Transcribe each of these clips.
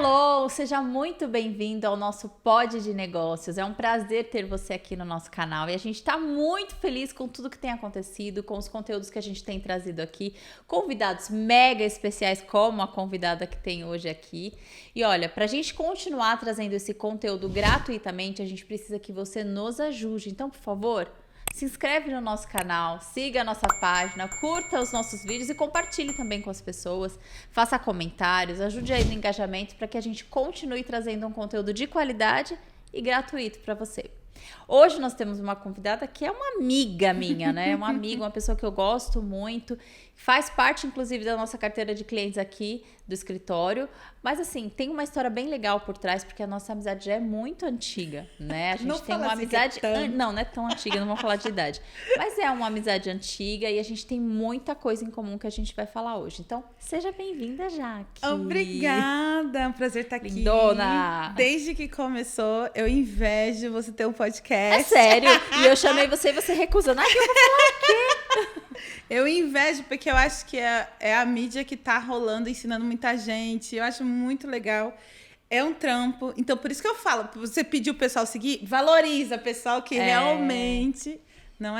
Hello! Seja muito bem-vindo ao nosso Pod de Negócios. É um prazer ter você aqui no nosso canal e a gente está muito feliz com tudo que tem acontecido, com os conteúdos que a gente tem trazido aqui, convidados mega especiais como a convidada que tem hoje aqui. E olha, para a gente continuar trazendo esse conteúdo gratuitamente, a gente precisa que você nos ajude. Então, por favor, se inscreve no nosso canal, siga a nossa página, curta os nossos vídeos e compartilhe também com as pessoas. Faça comentários, ajude aí no engajamento para que a gente continue trazendo um conteúdo de qualidade e gratuito para você. Hoje nós temos uma convidada que é uma amiga minha, né? Uma amiga, uma pessoa que eu gosto muito, faz parte inclusive da nossa carteira de clientes aqui do escritório, mas assim, tem uma história bem legal por trás, porque a nossa amizade já é muito antiga, né? A gente não tem uma assim amizade... Não, não é tão antiga, não vou falar de idade, mas é uma amizade antiga e a gente tem muita coisa em comum que a gente vai falar hoje. Então, seja bem-vinda, Jaque. Obrigada, é um prazer estar aqui. Lindona! Desde que começou, eu invejo você ter um podcast. É sério? E eu chamei você e você recusando. Ah, que eu vou falar o quê? Eu invejo porque eu acho que é a mídia que tá rolando, ensinando muita gente. Eu acho muito legal. É um trampo. Então, por isso que eu falo, você pediu o pessoal seguir, valoriza o pessoal que realmente... Não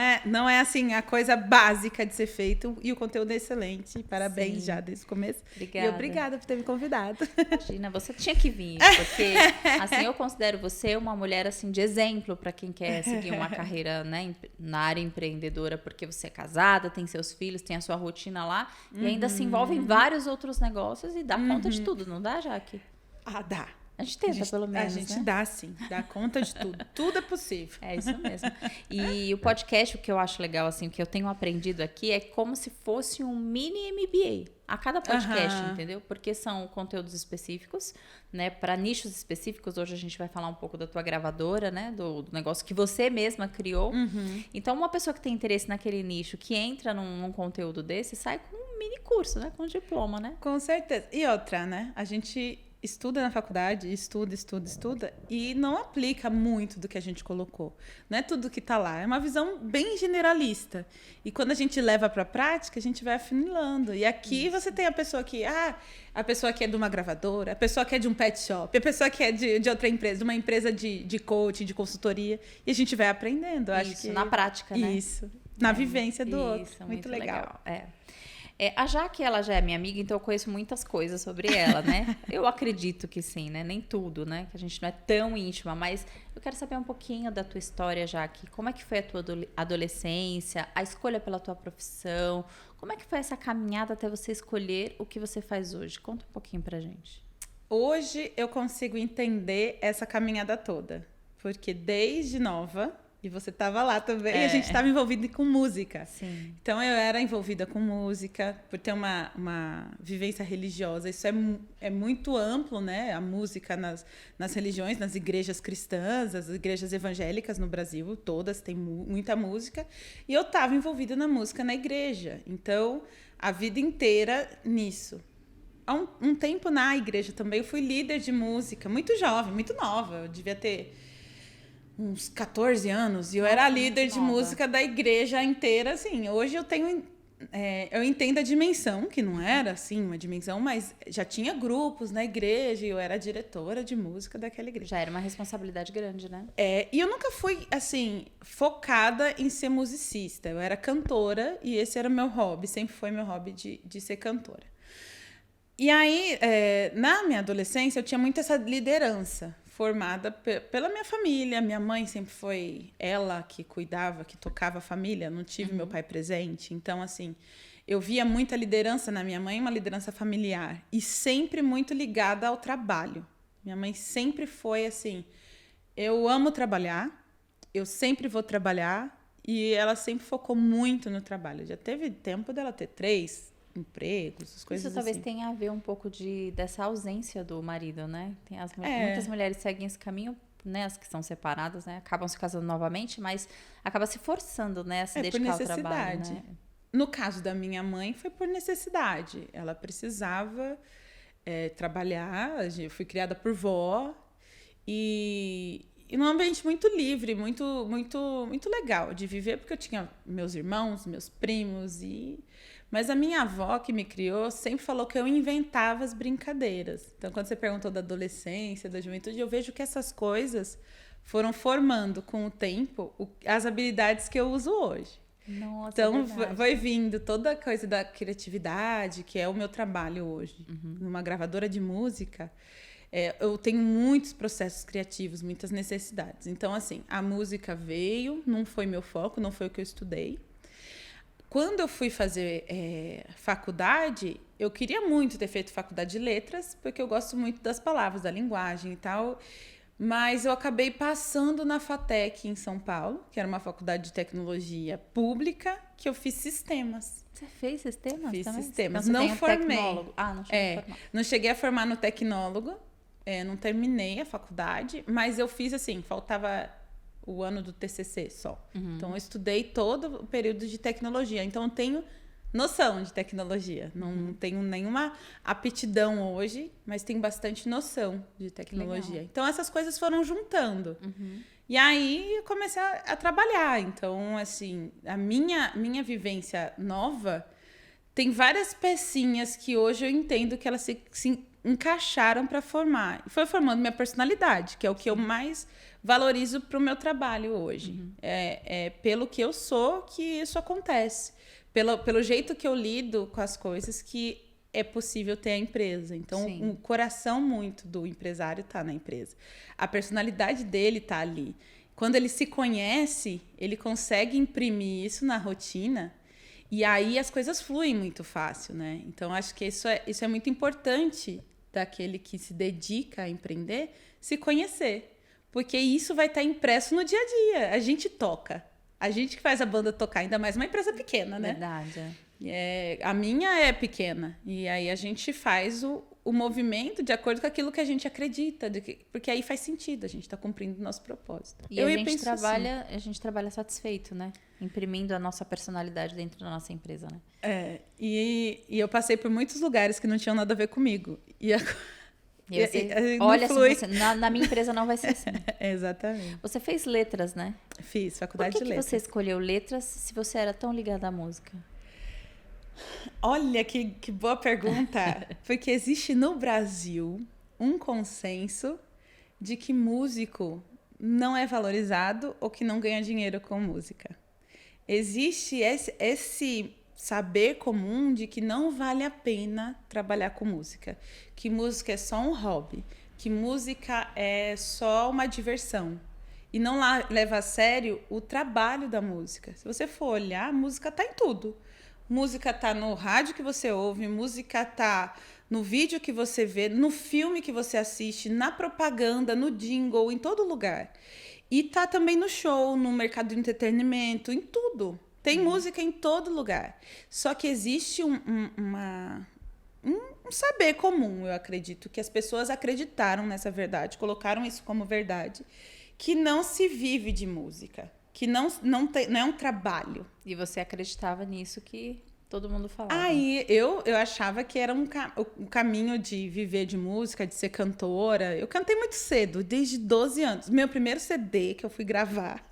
é assim a coisa básica de ser feito e o conteúdo é excelente. Parabéns. Sim. Já desde o começo. Obrigada. E obrigada por ter me convidado. Imagina, você tinha que vir, porque assim eu considero você uma mulher assim de exemplo para quem quer seguir uma carreira, né, na área empreendedora, porque você é casada, tem seus filhos, tem a sua rotina lá e ainda se envolve em vários outros negócios e dá conta de tudo, não dá, Jaque? Ah, dá. A gente tenta, pelo menos, a gente né? dá, sim. Dá conta de tudo. Tudo é possível. É isso mesmo. E o podcast, o que eu acho legal, assim, o que eu tenho aprendido aqui é como se fosse um mini MBA a cada podcast, entendeu? Porque são conteúdos específicos, né? Para nichos específicos. Hoje a gente vai falar um pouco da tua gravadora, né? Do negócio que você mesma criou. Então, uma pessoa que tem interesse naquele nicho, que entra num conteúdo desse, sai com um mini curso, né? Com um diploma, né? Com certeza. E outra, né? A gente... estuda na faculdade, estuda e não aplica muito do que a gente colocou. Não é tudo que está lá. É uma visão bem generalista. E quando a gente leva para a prática, a gente vai afunilando. E aqui você tem a pessoa que... a pessoa que é de uma gravadora, a pessoa que é de um pet shop, a pessoa que é de outra empresa, de uma empresa de coaching, de consultoria. E a gente vai aprendendo. Acho que na prática, né? Isso. Na vivência do outro. Muito legal. A Jaque, ela já é minha amiga, então eu conheço muitas coisas sobre ela, né? Eu acredito que sim, né? Nem tudo, né? Que a gente não é tão íntima, mas eu quero saber um pouquinho da tua história, Jaque. Como é que foi a tua adolescência, a escolha pela tua profissão? Como é que foi essa caminhada até você escolher o que você faz hoje? Conta um pouquinho pra gente. Hoje eu consigo entender essa caminhada toda, porque desde nova... E você estava lá também, e a gente estava envolvida com música. Sim. Então, eu era envolvida com música, por ter uma vivência religiosa. Isso é muito amplo, né? A música nas religiões, nas igrejas cristãs, as igrejas evangélicas no Brasil, todas têm muita música. E eu estava envolvida na música na igreja. Então, a vida inteira nisso. Há um tempo na igreja também, eu fui líder de música, muito jovem, muito nova. Eu devia ter... uns 14 anos, e eu era líder de música da igreja inteira, assim, hoje eu tenho, eu entendo a dimensão, que não era, assim, uma dimensão, mas já tinha grupos na igreja, e eu era diretora de música daquela igreja. Já era uma responsabilidade grande, né? E eu nunca fui, assim, focada em ser musicista, eu era cantora, e esse era o meu hobby, sempre foi meu hobby de ser cantora. E aí, na minha adolescência, eu tinha muito essa liderança, formada pela minha família. Minha mãe sempre foi ela que cuidava, que tocava a família. Não tive meu pai presente. Então, assim, eu via muita liderança na minha mãe, uma liderança familiar. E sempre muito ligada ao trabalho. Minha mãe sempre foi assim, eu amo trabalhar, eu sempre vou trabalhar. E ela sempre focou muito no trabalho. Já teve tempo dela ter 3 empregos, as coisas Isso talvez assim. tenha a ver um pouco dessa ausência do marido, né? Muitas mulheres seguem esse caminho, né? As que são separadas, né? Acabam se casando novamente, mas acaba se forçando, né? A se dedicar ao trabalho, né? No caso da minha mãe, foi por necessidade. Ela precisava trabalhar. Eu fui criada por vó e e num ambiente muito livre, muito, muito, muito legal de viver, porque eu tinha meus irmãos, meus primos, mas a minha avó que me criou sempre falou que eu inventava as brincadeiras. Então, quando você perguntou da adolescência, da juventude, eu vejo que essas coisas foram formando com o tempo as habilidades que eu uso hoje. Nossa, então, vai vindo toda a coisa da criatividade, que é o meu trabalho hoje. Numa gravadora de música, eu tenho muitos processos criativos, muitas necessidades. Então, assim, a música veio, não foi meu foco, não foi o que eu estudei. Quando eu fui fazer faculdade, eu queria muito ter feito faculdade de letras, porque eu gosto muito das palavras, da linguagem e tal. Mas eu acabei passando na FATEC em São Paulo, que era uma faculdade de tecnologia pública, que eu fiz sistemas. Você fez sistemas Fiz também? sistemas. Então, não formei. Não cheguei a formar. Não cheguei a formar no tecnólogo, não terminei a faculdade, mas eu fiz assim, faltava o ano do TCC só. Então, eu estudei todo o período de tecnologia. Então, eu tenho noção de tecnologia. Não tenho nenhuma aptidão hoje, mas tenho bastante noção de tecnologia. Então, essas coisas foram juntando. E aí, eu comecei a trabalhar. Então, assim, a minha vivência nova tem várias pecinhas que hoje eu entendo que elas se encaixaram para formar. E foi formando minha personalidade, que é o que eu mais valorizo para o meu trabalho hoje. É pelo que eu sou que isso acontece. Pelo jeito que eu lido com as coisas que é possível ter a empresa. Então, o coração muito do empresário está na empresa. A personalidade dele está ali. Quando ele se conhece, ele consegue imprimir isso na rotina e aí as coisas fluem muito fácil, né? Então, acho que isso é muito importante daquele que se dedica a empreender se conhecer. Porque isso vai estar impresso no dia a dia. A gente toca. A gente que faz a banda tocar, ainda mais uma empresa pequena, né? Verdade. A minha é pequena. E aí a gente faz o movimento de acordo com aquilo que a gente acredita. Porque aí faz sentido, a gente está cumprindo o nosso propósito. E a gente trabalha satisfeito, né? Imprimindo a nossa personalidade dentro da nossa empresa, né? E eu passei por muitos lugares que não tinham nada a ver comigo. Olha, assim, na minha empresa não vai ser assim. Exatamente. Você fez letras, né? Fiz faculdade de letras. Por que você escolheu letras se você era tão ligada à música? Olha, que boa pergunta. Porque existe no Brasil um consenso de que músico não é valorizado ou que não ganha dinheiro com música. Existe esse saber comum de que não vale a pena trabalhar com música, que música é só um hobby, que música é só uma diversão e não leva a sério o trabalho da música. Se você for olhar, a música tá em tudo. Música tá no rádio que você ouve, música tá no vídeo que você vê, no filme que você assiste, na propaganda, no jingle, em todo lugar. E tá também no show, no mercado de entretenimento, em tudo. Tem música em todo lugar. Só que existe um saber comum, eu acredito, que as pessoas acreditaram nessa verdade, colocaram isso como verdade, que não se vive de música, que não é um trabalho. E você acreditava nisso que todo mundo falava. Aí eu achava que era um caminho de viver de música, de ser cantora. Eu cantei muito cedo, desde 12 anos. Meu primeiro CD que eu fui gravar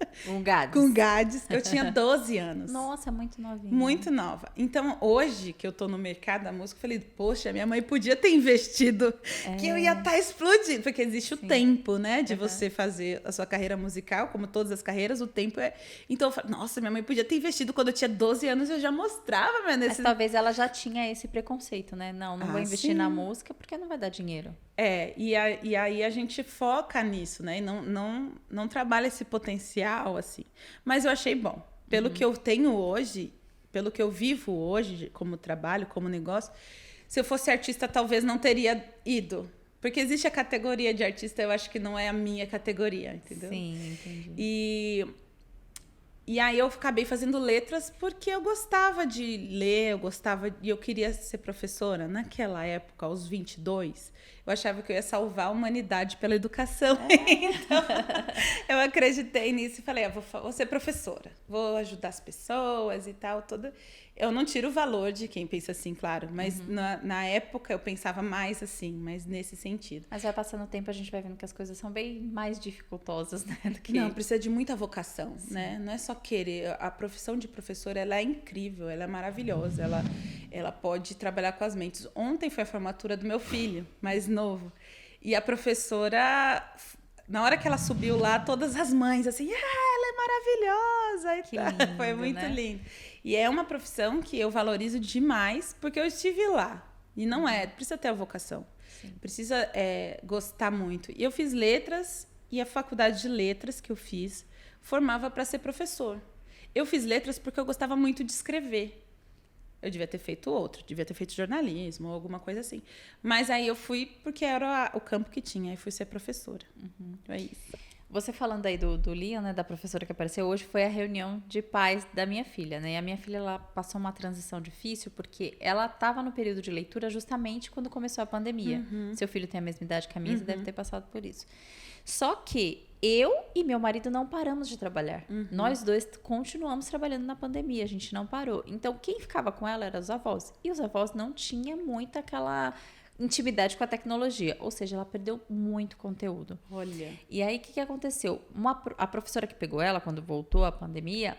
com Gades, eu tinha 12 anos. Nossa, muito novinha. Muito nova. Então, hoje que eu tô no mercado da música, eu falei, poxa, minha mãe podia ter investido, que eu ia estar explodindo. Porque existe o tempo, né, de você fazer a sua carreira musical, como todas as carreiras, o tempo é... Então, eu falei, nossa, minha mãe podia ter investido quando eu tinha 12 anos, eu já mostrava, mas talvez ela já tinha esse preconceito, né? Não vou investir na música porque não vai dar dinheiro. E aí a gente foca nisso, né? E não trabalha esse potencial, assim. Mas eu achei bom. Pelo que eu tenho hoje, pelo que eu vivo hoje como trabalho, como negócio, se eu fosse artista, talvez não teria ido. Porque existe a categoria de artista, eu acho que não é a minha categoria, entendeu? Sim, entendi. E aí eu acabei fazendo letras porque eu gostava de ler, e eu queria ser professora. Naquela época, aos 22, eu achava que eu ia salvar a humanidade pela educação. Então, eu acreditei nisso e falei, vou ser professora, vou ajudar as pessoas e tal. Eu não tiro o valor de quem pensa assim, claro, mas na época eu pensava mais assim, mas nesse sentido. Mas vai passando o tempo, a gente vai vendo que as coisas são bem mais dificultosas, né? Do que... Não, precisa de muita vocação, né? Não é só querer. A profissão de professora, ela é incrível, ela é maravilhosa, ela pode trabalhar com as mentes. Ontem foi a formatura do meu filho, mais novo, e a professora, na hora que ela subiu lá, todas as mães assim, ela é maravilhosa! Que lindo, foi muito né? lindo. E é uma profissão que eu valorizo demais, porque eu estive lá. E não precisa ter a vocação. Sim. Precisa gostar muito. E eu fiz letras, e a faculdade de letras que eu fiz formava para ser professor. Eu fiz letras porque eu gostava muito de escrever. Eu devia ter feito devia ter feito jornalismo ou alguma coisa assim. Mas aí eu fui porque era o campo que tinha, aí fui ser professora. É isso. Você falando aí do Liam, né, da professora que apareceu hoje, foi a reunião de pais da minha filha, né? E a minha filha, ela passou uma transição difícil porque ela estava no período de leitura justamente quando começou a pandemia. Seu filho tem a mesma idade que a minha, deve ter passado por isso. Só que eu e meu marido não paramos de trabalhar. Nós dois continuamos trabalhando na pandemia, a gente não parou. Então, quem ficava com ela eram os avós. E os avós não tinham muito aquela intimidade com a tecnologia, ou seja, ela perdeu muito conteúdo. Olha. E aí, o que aconteceu? A professora que pegou ela, quando voltou a pandemia,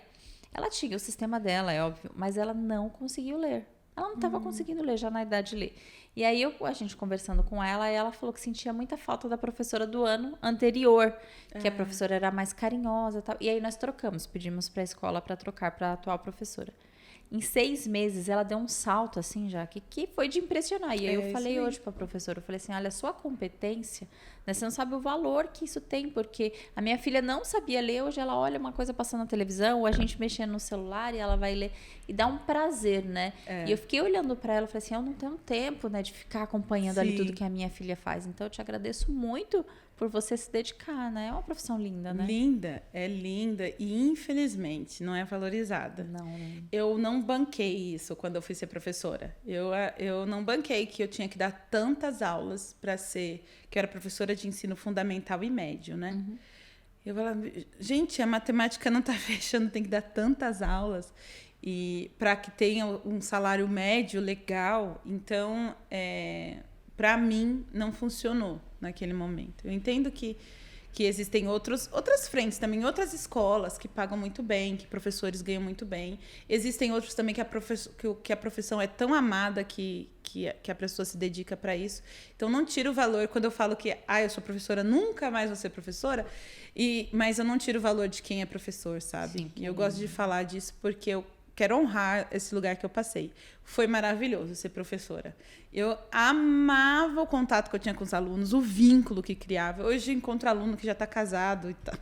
ela tinha o sistema dela, é óbvio, mas ela não conseguiu ler. Ela não estava conseguindo ler, já na idade de ler. E aí, a gente conversando com ela, ela falou que sentia muita falta da professora do ano anterior, que a professora era mais carinhosa e tal. E aí, nós pedimos para a escola para trocar para a atual professora. Em 6 meses, ela deu um salto, assim, já, que foi de impressionar. E aí eu falei hoje para a professora, eu falei assim, olha, a sua competência, né, você não sabe o valor que isso tem, porque a minha filha não sabia ler, hoje ela olha uma coisa passando na televisão, ou a gente mexendo no celular, e ela vai ler, e dá um prazer, né? E eu fiquei olhando para ela, falei assim, eu não tenho tempo, né, de ficar acompanhando ali tudo que a minha filha faz, então eu te agradeço muito por você se dedicar, né? É uma profissão linda, né? É linda e infelizmente não é valorizada. Não. Eu não banquei isso quando eu fui ser professora. Eu não banquei que eu tinha que dar tantas aulas para que eu era professora de ensino fundamental e médio, né? Eu falava, gente, a matemática não está fechando, tem que dar tantas aulas e para que tenha um salário médio legal. Então, para mim, não funcionou naquele momento. Eu entendo que existem outras frentes também, outras escolas que pagam muito bem, que professores ganham muito bem. Existem outros também que a profissão é tão amada que a pessoa se dedica para isso. Então, não tiro o valor quando eu falo que eu sou professora, nunca mais vou ser professora, mas eu não tiro o valor de quem é professor, sabe? Sim, e eu gosto de falar disso porque eu quero honrar esse lugar que eu passei. Foi maravilhoso ser professora. Eu amava o contato que eu tinha com os alunos, o vínculo que criava. Hoje eu encontro aluno que já está casado e tá,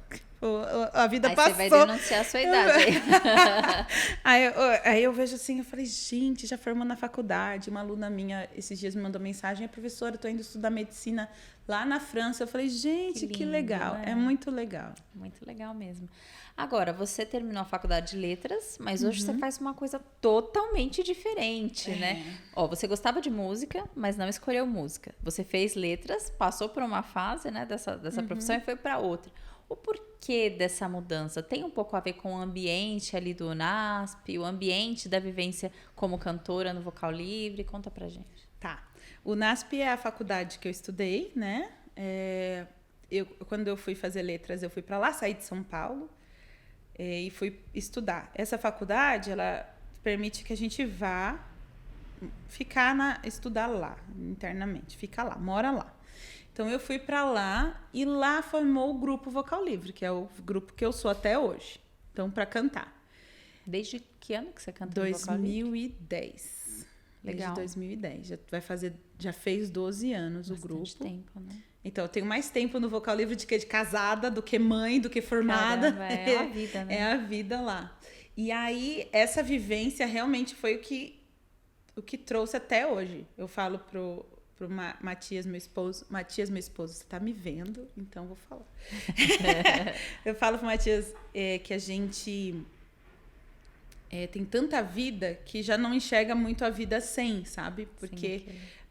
a vida aí passou. Aí você vai denunciar a sua idade. aí eu vejo assim, eu falei, gente, já formou na faculdade. Uma aluna minha, esses dias, me mandou mensagem, professora, estou indo estudar medicina lá na França. Eu falei, gente, que legal. Né? É muito legal. Muito legal mesmo. Agora, você terminou a faculdade de letras, mas hoje você faz uma coisa totalmente diferente, né? Ó, você gostava de música, mas não escolheu música. Você fez letras, passou por uma fase, né, dessa profissão e foi para outra. O porquê dessa mudança? Tem um pouco a ver com o ambiente ali do UNASP, o ambiente da vivência como cantora no Vocal Livre? Conta pra gente. Tá. O UNASP é a faculdade que eu estudei, né? Quando eu fui fazer letras, eu fui para lá, saí de São Paulo e fui estudar. Essa faculdade, ela permite que a gente vá estudar lá, internamente. Fica lá, mora lá. Então, eu fui para lá e lá formou o grupo Vocal Livre, que é o grupo que eu sou até hoje. Então, para cantar. Desde que ano que você canta no Vocal Livre? 2010. Legal. Desde 2010. Já fez 12 anos bastante o grupo. Tempo, né? Então, eu tenho mais tempo no Vocal Livre de casada, do que mãe, do que formada. Caramba, é a vida, né? É a vida lá. E aí, essa vivência realmente foi o que trouxe até hoje. Eu falo Matias, meu esposo. Matias, meu esposo, você tá me vendo, então vou falar. Eu falo pro Matias que a gente tem tanta vida que já não enxerga muito a vida sem, sabe? Porque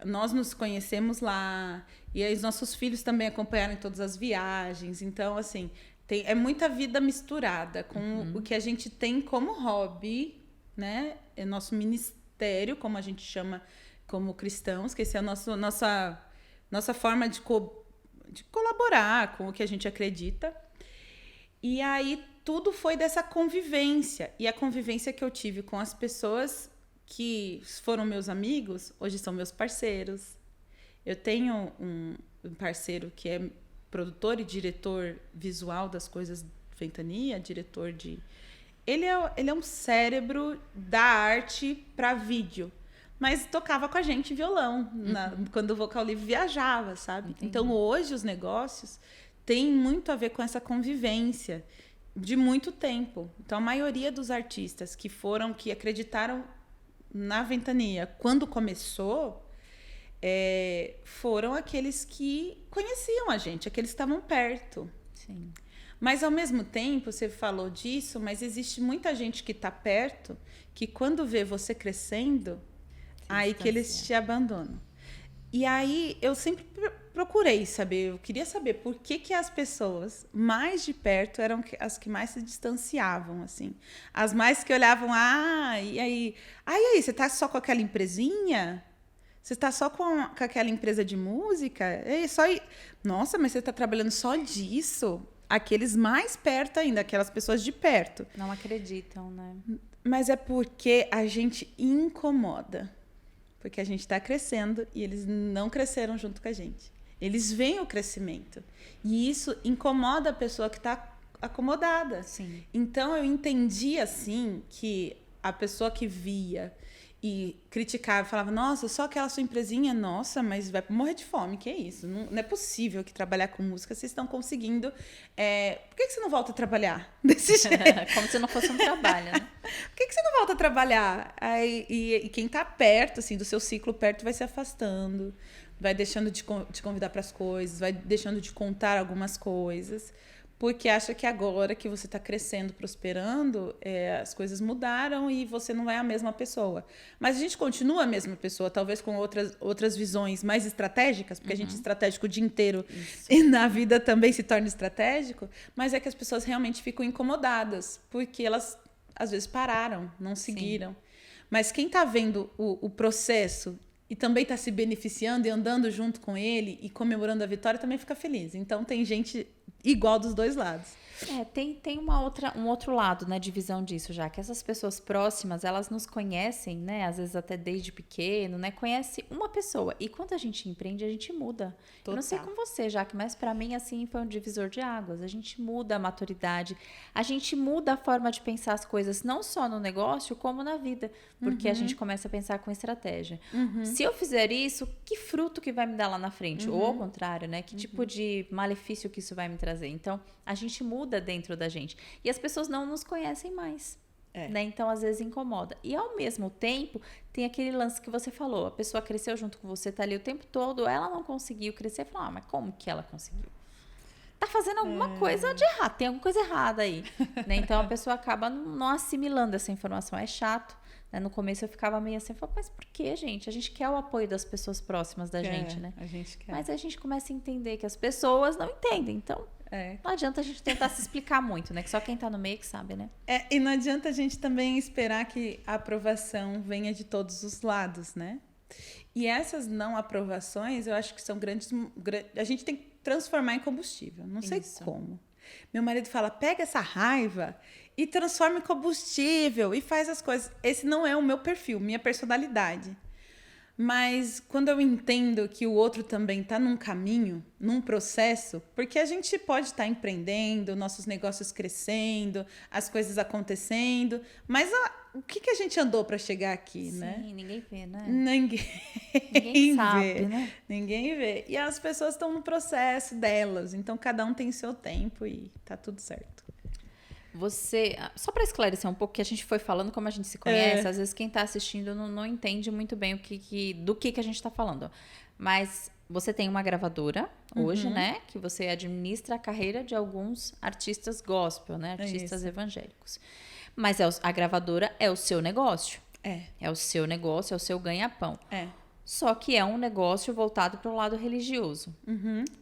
nós nos conhecemos lá e aí os nossos filhos também acompanharam em todas as viagens. Então, assim, é muita vida misturada com o que a gente tem como hobby, né? É nosso ministério, como a gente chama como cristãos, que esse é a nossa forma de colaborar com o que a gente acredita. E aí tudo foi dessa convivência. E a convivência que eu tive com as pessoas que foram meus amigos, hoje são meus parceiros. Eu tenho um parceiro que é produtor e diretor visual das coisas Ventania, diretor de... Ele é um cérebro da arte para vídeo. Mas tocava com a gente violão, quando o Vocal Livre viajava, sabe? Entendi. Então, hoje, os negócios têm muito a ver com essa convivência de muito tempo. Então, a maioria dos artistas que acreditaram na Ventania quando começou, foram aqueles que conheciam a gente, aqueles que estavam perto. Sim. Mas, ao mesmo tempo, você falou disso, mas existe muita gente que está perto, que quando vê você crescendo... Aí que eles te abandonam. E aí eu sempre procurei saber, eu queria saber por que as pessoas mais de perto eram as que mais se distanciavam, assim. As mais que olhavam, e aí? Aí, você tá só com aquela empresinha? Você tá só com aquela empresa de música? Nossa, mas você tá trabalhando só disso? Aqueles mais perto ainda, aquelas pessoas de perto. Não acreditam, né? Mas é porque a gente incomoda. Porque a gente está crescendo e eles não cresceram junto com a gente. Eles veem o crescimento. E isso incomoda a pessoa que está acomodada. Sim. Então, eu entendi, assim, que a pessoa que via e criticava, falava, nossa, só aquela sua empresinha, nossa, mas vai morrer de fome, que é isso? Não é possível que trabalhar com música vocês estão conseguindo. Por que você não volta a trabalhar desse jeito? Como se não fosse um trabalho, né? Por que você não volta a trabalhar? E quem está perto, assim, do seu ciclo perto, vai se afastando, vai deixando de convidar para as coisas, vai deixando de contar algumas coisas, porque acha que agora que você está crescendo, prosperando, as coisas mudaram e você não é a mesma pessoa. Mas a gente continua a mesma pessoa, talvez com outras visões mais estratégicas, porque a gente é estratégico o dia inteiro. Isso. E na vida também se torna estratégico, mas é que as pessoas realmente ficam incomodadas, porque elas, às vezes, pararam, não seguiram. Sim. Mas quem está vendo o processo e também está se beneficiando e andando junto com ele e comemorando a vitória, também fica feliz. Então, tem gente igual dos dois lados. Tem um outro lado, né, de visão disso, já que essas pessoas próximas, elas nos conhecem, né, às vezes até desde pequeno, né, conhece uma pessoa, e quando a gente empreende, a gente muda. Total. Eu não sei com você, Jaque, mas para mim, assim, foi um divisor de águas. A gente muda a maturidade, a gente muda a forma de pensar as coisas, não só no negócio, como na vida, porque a gente começa a pensar com estratégia. Se eu fizer isso, que fruto que vai me dar lá na frente? Ou ao contrário, né, que tipo de malefício que isso vai me trazer? Então, a gente muda dentro da gente. E as pessoas não nos conhecem mais. Né? Então, às vezes, incomoda. E, ao mesmo tempo, tem aquele lance que você falou. A pessoa cresceu junto com você, tá ali o tempo todo, ela não conseguiu crescer. Fala, mas como que ela conseguiu? Tá fazendo alguma coisa de errado. Tem alguma coisa errada aí. Né? Então, a pessoa acaba não assimilando essa informação. É chato. Né? No começo, eu ficava meio assim. Mas por que, gente? A gente quer o apoio das pessoas próximas da gente, né? A gente quer. Mas a gente começa a entender que as pessoas não entendem. Então... Não adianta a gente tentar se explicar muito, né? Que só quem tá no meio que sabe, né? E não adianta a gente também esperar que a aprovação venha de todos os lados, né? E essas não aprovações, eu acho que são grandes... A gente tem que transformar em combustível. Não sei como. Meu marido fala, pega essa raiva e transforma em combustível e faz as coisas. Esse não é o meu perfil, minha personalidade. Mas quando eu entendo que o outro também está num caminho, num processo, porque a gente pode estar empreendendo, nossos negócios crescendo, as coisas acontecendo, mas o que a gente andou para chegar aqui, né? Sim, ninguém vê, né? Ninguém sabe, vê, né? Ninguém vê. E as pessoas estão no processo delas, então cada um tem seu tempo e tá tudo certo. Você, só para esclarecer um pouco, que a gente foi falando como a gente se conhece, às vezes quem está assistindo não entende muito bem do que a gente está falando. Mas você tem uma gravadora hoje, né? Que você administra a carreira de alguns artistas gospel, né? Artistas evangélicos. Mas a gravadora é o seu negócio. É o seu negócio, é o seu ganha-pão. Só que é um negócio voltado para o lado religioso.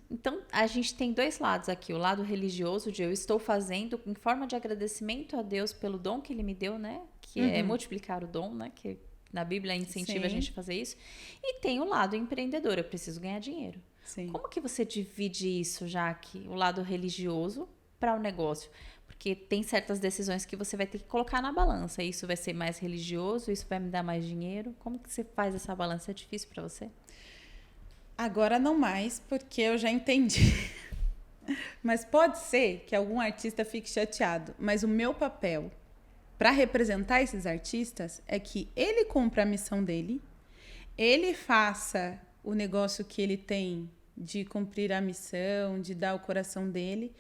Então, a gente tem dois lados aqui. O lado religioso de eu estou fazendo em forma de agradecimento a Deus pelo dom que Ele me deu, né? Que é multiplicar o dom, né? Que na Bíblia incentiva a gente a fazer isso. E tem o lado empreendedor. Eu preciso ganhar dinheiro. Sim. Como que você divide isso, Jaque? O lado religioso para o negócio? Porque tem certas decisões que você vai ter que colocar na balança. Isso vai ser mais religioso, isso vai me dar mais dinheiro. Como que você faz essa balança? É difícil para você? Agora não mais, porque eu já entendi. Mas pode ser que algum artista fique chateado. Mas o meu papel para representar esses artistas é que ele cumpra a missão dele, ele faça o negócio que ele tem de cumprir a missão, de dar o coração dele.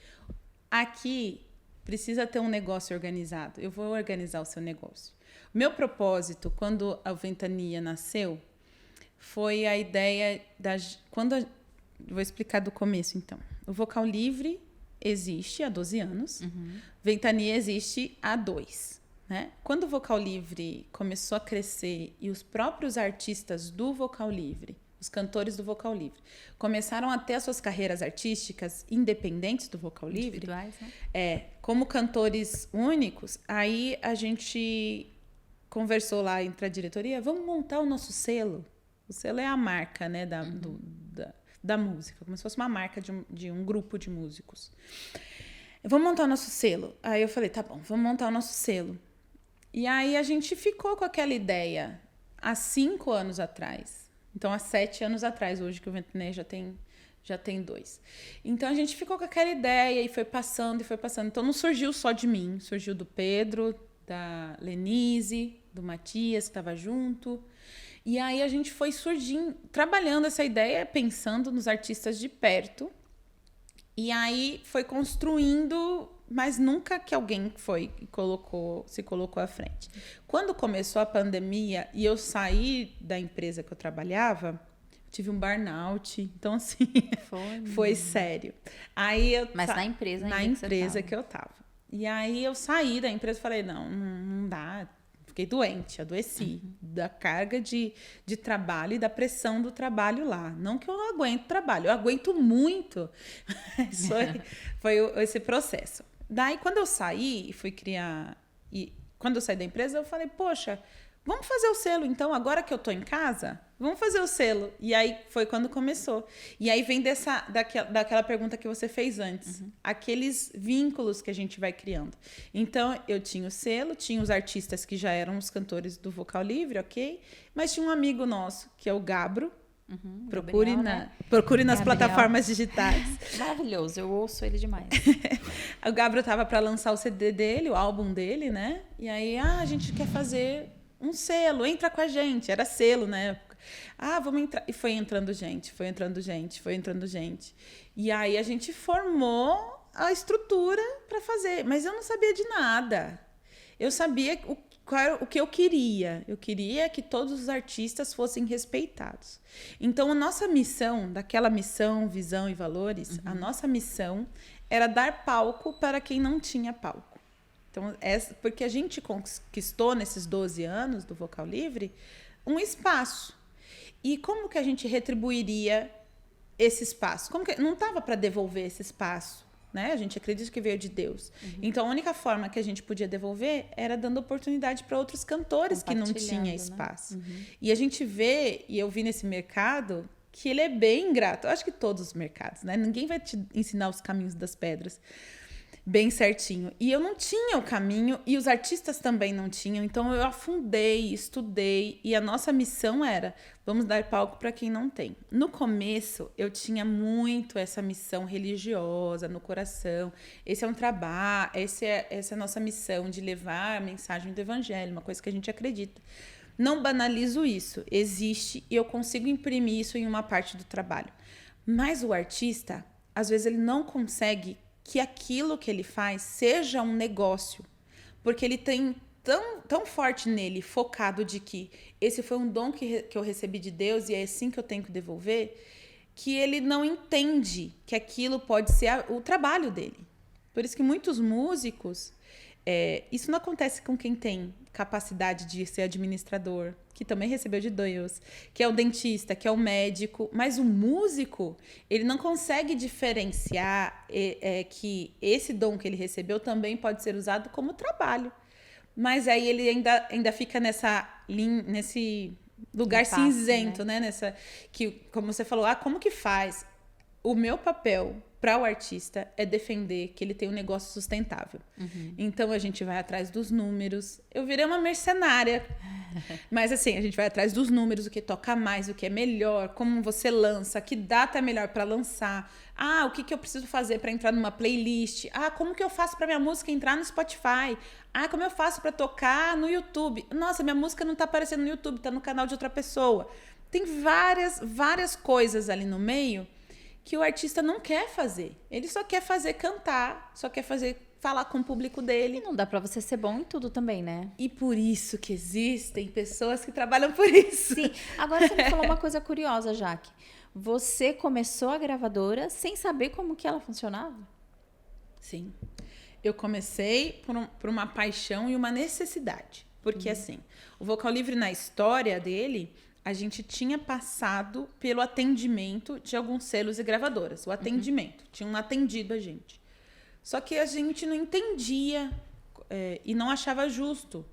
Aqui precisa ter um negócio organizado. Eu vou organizar o seu negócio. O meu propósito, quando a Ventania nasceu, foi a ideia vou explicar do começo, então. O Vocal Livre existe há 12 anos. Ventania existe há 2. Né? Quando o Vocal Livre começou a crescer e os próprios artistas do Vocal Livre, os cantores do Vocal Livre, começaram a ter as suas carreiras artísticas independentes do Vocal Livre, né? Como cantores únicos, aí a gente conversou lá entre a diretoria, vamos montar o nosso selo. O selo é a marca, né, da música, como se fosse uma marca de um grupo de músicos. Vamos montar o nosso selo. Aí eu falei, tá bom, vamos montar o nosso selo. E aí a gente ficou com aquela ideia há 5 anos atrás. Então, há 7 anos atrás, hoje que o Ventania já tem 2. Então, a gente ficou com aquela ideia e foi passando. Então, não surgiu só de mim. Surgiu do Pedro, da Lenise, do Matias, que estava junto. E aí, a gente foi surgindo, trabalhando essa ideia, pensando nos artistas de perto. E aí, foi construindo, mas nunca que alguém se colocou à frente. Quando começou a pandemia e eu saí da empresa que eu trabalhava, tive um burnout. Então, assim, foi sério. Mas na empresa na empresa que eu tava. E aí eu saí da empresa e falei, não dá. Fiquei doente, adoeci da carga de trabalho e da pressão do trabalho lá. Não que eu não aguento trabalho, eu aguento muito. Foi esse processo. Daí, quando eu saí e fui criar... Quando eu saí da empresa, eu falei, poxa, vamos fazer o selo, então, agora que eu tô em casa, vamos fazer o selo. E aí, foi quando começou. E aí, vem daquela pergunta que você fez antes. Aqueles vínculos que a gente vai criando. Então, eu tinha o selo, tinha os artistas que já eram os cantores do Vocal Livre, ok? Mas tinha um amigo nosso, que é o Gabro. Procure nas plataformas digitais. Maravilhoso, eu ouço ele demais. O Gabriel estava para lançar o CD dele, o álbum dele, né? E aí, a gente quer fazer um selo, entra com a gente. Era selo na época. Vamos entrar. E foi entrando gente. E aí a gente formou a estrutura para fazer. Mas eu não sabia de nada. Eu sabia o que eu queria. Eu queria que todos os artistas fossem respeitados. Então, a nossa missão, daquela missão, visão e valores, a nossa missão era dar palco para quem não tinha palco. Então, porque a gente conquistou, nesses 12 anos do Vocal Livre, um espaço. E como que a gente retribuiria esse espaço? Não estava para devolver esse espaço. Né? A gente acredita que veio de Deus. Então, a única forma que a gente podia devolver era dando oportunidade para outros cantores que não tinham espaço. Né? E a gente vê, e eu vi nesse mercado, que ele é bem ingrato. Eu acho que todos os mercados, né? Ninguém vai te ensinar os caminhos das pedras bem certinho. E eu não tinha o caminho, e os artistas também não tinham. Então, eu afundei, estudei, e a nossa missão era, vamos dar palco para quem não tem. No começo, eu tinha muito essa missão religiosa no coração. Esse é um trabalho, essa é a nossa missão de levar a mensagem do evangelho, uma coisa que a gente acredita. Não banalizo isso, existe, e eu consigo imprimir isso em uma parte do trabalho. Mas o artista, às vezes, ele não consegue que aquilo que ele faz seja um negócio, porque ele tem tão forte nele, focado de que esse foi um dom que eu recebi de Deus e é assim que eu tenho que devolver, que ele não entende que aquilo pode ser o trabalho dele. Por isso que muitos músicos... isso não acontece com quem tem capacidade de ser administrador, que também recebeu de Deus, que é o dentista, que é o médico, mas o músico, ele não consegue diferenciar que esse dom que ele recebeu também pode ser usado como trabalho. Mas aí ele ainda fica nesse lugar cinzento, né? Que, como você falou, como que faz? O meu papel para o artista é defender que ele tem um negócio sustentável. Então, a gente vai atrás dos números. Eu virei uma mercenária. Mas, assim, a gente vai atrás dos números, o que toca mais, o que é melhor, como você lança, que data é melhor para lançar. O que eu preciso fazer para entrar numa playlist? Como que eu faço para minha música entrar no Spotify? Como eu faço para tocar no YouTube? Nossa, minha música não tá aparecendo no YouTube, tá no canal de outra pessoa. Tem várias coisas ali no meio que o artista não quer fazer. Ele só quer fazer cantar, só quer falar com o público dele. E não dá pra você ser bom em tudo também, né? E por isso que existem pessoas que trabalham por isso. Sim. Agora você me falou uma coisa curiosa, Jaque. Você começou a gravadora sem saber como que ela funcionava? Sim. Eu comecei por uma paixão e uma necessidade. Porque, assim, o Vocal Livre, na história dele... a gente tinha passado pelo atendimento de alguns selos e gravadoras. O atendimento. Tinham atendido a gente. Só que a gente não entendia e não achava justo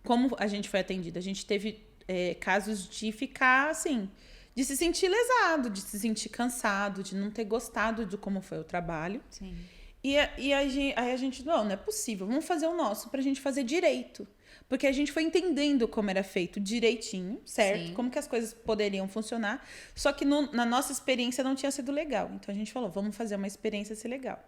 como a gente foi atendida. A gente teve casos de ficar assim, de se sentir lesado, de se sentir cansado, de não ter gostado de como foi o trabalho. Sim. E aí a gente, não é possível, vamos fazer o nosso pra gente fazer direito. Porque a gente foi entendendo como era feito direitinho, certo? Sim. Como que as coisas poderiam funcionar. Só que na nossa experiência não tinha sido legal. Então a gente falou, vamos fazer uma experiência ser legal.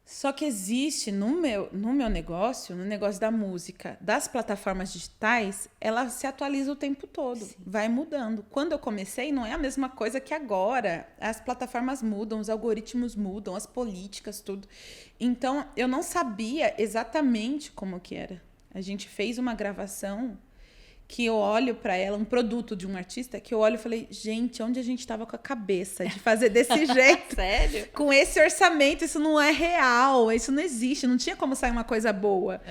Só que existe no meu negócio, no negócio da música, das plataformas digitais, ela se atualiza o tempo todo. Sim. Vai mudando. Quando eu comecei, não é a mesma coisa que agora. As plataformas mudam, os algoritmos mudam, as políticas, tudo. Então, eu não sabia exatamente como que era. A gente fez uma gravação que eu olho para ela, um produto de um artista, que eu olho e falei, gente, onde a gente estava com a cabeça de fazer desse jeito? Sério? Com esse orçamento, isso não é real, isso não existe, não tinha como sair uma coisa boa.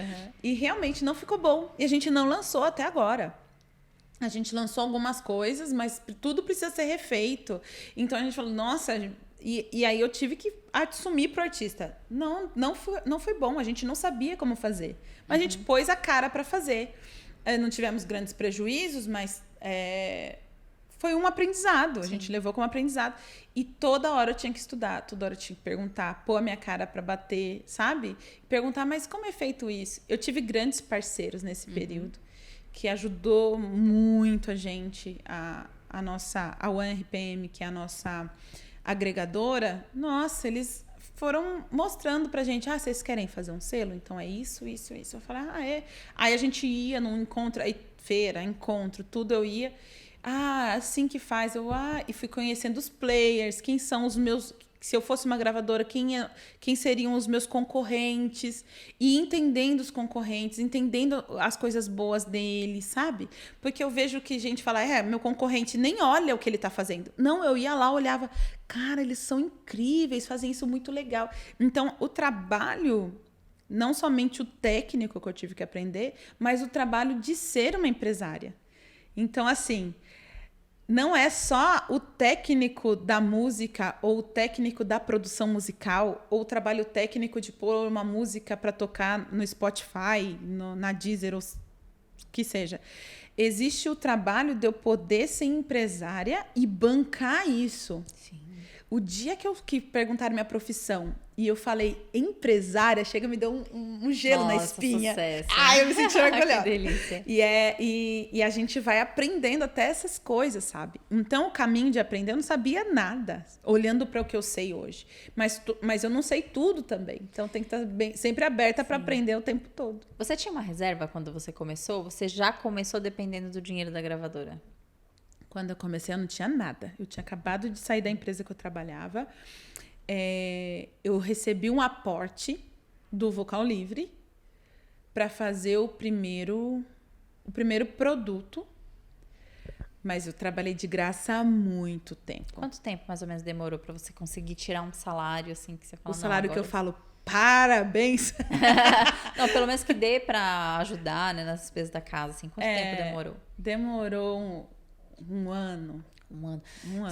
E realmente não ficou bom. E a gente não lançou até agora. A gente lançou algumas coisas, mas tudo precisa ser refeito. Então a gente falou, nossa... E aí eu tive que assumir pro artista. Não foi bom, a gente não sabia como fazer. Mas a gente pôs a cara para fazer. Não tivemos grandes prejuízos, mas foi um aprendizado. Sim. A gente levou como aprendizado. E toda hora eu tinha que estudar, toda hora eu tinha que perguntar, pôr a minha cara para bater, sabe? Perguntar, mas como é feito isso? Eu tive grandes parceiros nesse período, que ajudou muito a gente, a OneRPM, que é a nossa agregadora. Nossa, eles foram mostrando pra gente, vocês querem fazer um selo? Então é isso. Eu falei, é. Aí a gente ia num encontro, aí feira, encontro, tudo eu ia. Assim que faz. E fui conhecendo os players, quem são os meus... Se eu fosse uma gravadora, quem seriam os meus concorrentes? E entendendo os concorrentes, entendendo as coisas boas deles, sabe? Porque eu vejo que gente fala, meu concorrente nem olha o que ele tá fazendo. Não, eu ia lá, olhava, cara, eles são incríveis, fazem isso muito legal. Então, o trabalho, não somente o técnico que eu tive que aprender, mas o trabalho de ser uma empresária. Então, assim... Não é só o técnico da música ou o técnico da produção musical ou o trabalho técnico de pôr uma música para tocar no Spotify, na Deezer, ou que seja. Existe o trabalho de eu poder ser empresária e bancar isso. Sim. O dia que perguntaram minha profissão e eu falei empresária, chega me deu um gelo na espinha. Sucesso. Eu me senti orgulhosa. Que delícia. E a gente vai aprendendo até essas coisas, sabe? Então, o caminho de aprender, eu não sabia nada, olhando para o que eu sei hoje. Mas eu não sei tudo também. Então, tem que estar sempre aberta para aprender o tempo todo. Você tinha uma reserva quando você começou? Você já começou dependendo do dinheiro da gravadora? Quando eu comecei, eu não tinha nada. Eu tinha acabado de sair da empresa que eu trabalhava. Eu recebi um aporte do Vocal Livre para fazer o primeiro produto. Mas eu trabalhei de graça há muito tempo. Quanto tempo mais ou menos demorou para você conseguir tirar um salário assim que você fala? O salário agora... que eu falo, parabéns. Não, pelo menos que dê para ajudar, né, nas despesas da casa, assim. Quanto tempo demorou? Demorou um ano. Um ano.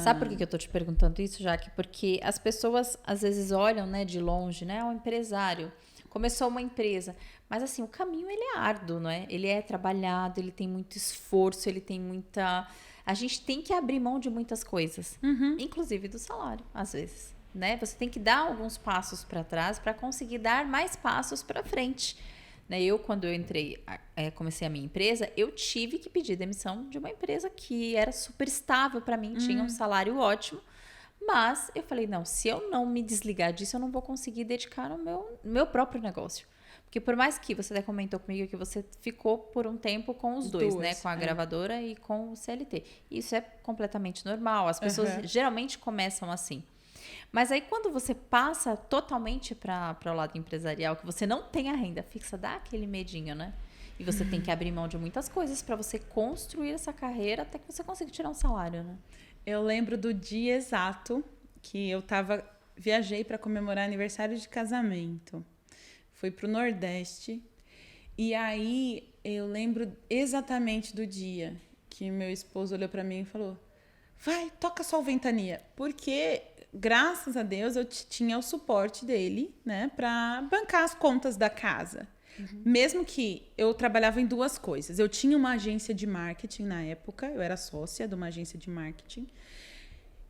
Sabe por que eu tô te perguntando isso, Jaque? Porque as pessoas às vezes olham, né, de longe, né, o empresário começou uma empresa, mas assim, o caminho ele é árduo, não é? Ele é trabalhado, ele tem muito esforço, ele tem muita... A gente tem que abrir mão de muitas coisas, inclusive do salário, às vezes, né? Você tem que dar alguns passos para trás para conseguir dar mais passos para frente. Né? Quando eu entrei, comecei a minha empresa, eu tive que pedir demissão de uma empresa que era super estável para mim, tinha um salário ótimo, mas eu falei, não, se eu não me desligar disso, eu não vou conseguir dedicar no meu próprio negócio. Porque por mais que você até comentou comigo que você ficou por um tempo com os dois, né? Com a gravadora e com o CLT. Isso é completamente normal, as pessoas geralmente começam assim. Mas aí quando você passa totalmente para o lado empresarial, que você não tem a renda fixa, dá aquele medinho, né? E você tem que abrir mão de muitas coisas para você construir essa carreira até que você consiga tirar um salário, né? Eu lembro do dia exato que eu viajei para comemorar aniversário de casamento. Fui pro Nordeste. E aí eu lembro exatamente do dia que meu esposo olhou para mim e falou: vai, toca só o Ventania. Porque, graças a Deus, eu tinha o suporte dele, né, para bancar as contas da casa. Mesmo que eu trabalhava em duas coisas. Eu tinha uma agência de marketing na época, eu era sócia de uma agência de marketing.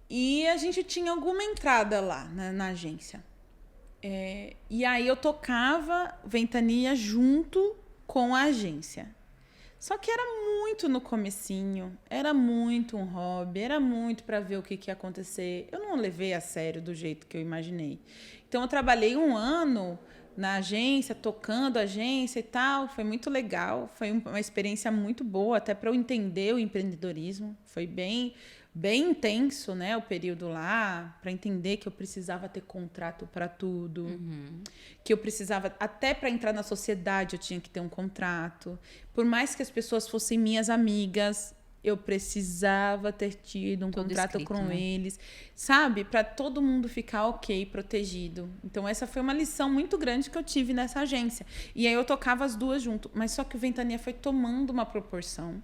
E a gente tinha alguma entrada lá na agência. E aí eu tocava Ventania junto com a agência. Só que era muito no comecinho, era muito um hobby, era muito para ver o que ia acontecer. Eu não levei a sério do jeito que eu imaginei. Então eu trabalhei um ano na agência, tocando a agência e tal, foi muito legal, foi uma experiência muito boa, até para eu entender o empreendedorismo, foi bem intenso, né, o período lá, para entender que eu precisava ter contrato para tudo, que eu precisava, até para entrar na sociedade eu tinha que ter um contrato, por mais que as pessoas fossem minhas amigas, eu precisava ter tido um contrato escrito, com eles, sabe? Para todo mundo ficar ok, protegido. Então, essa foi uma lição muito grande que eu tive nessa agência. E aí eu tocava as duas junto. Mas só que o Ventania foi tomando uma proporção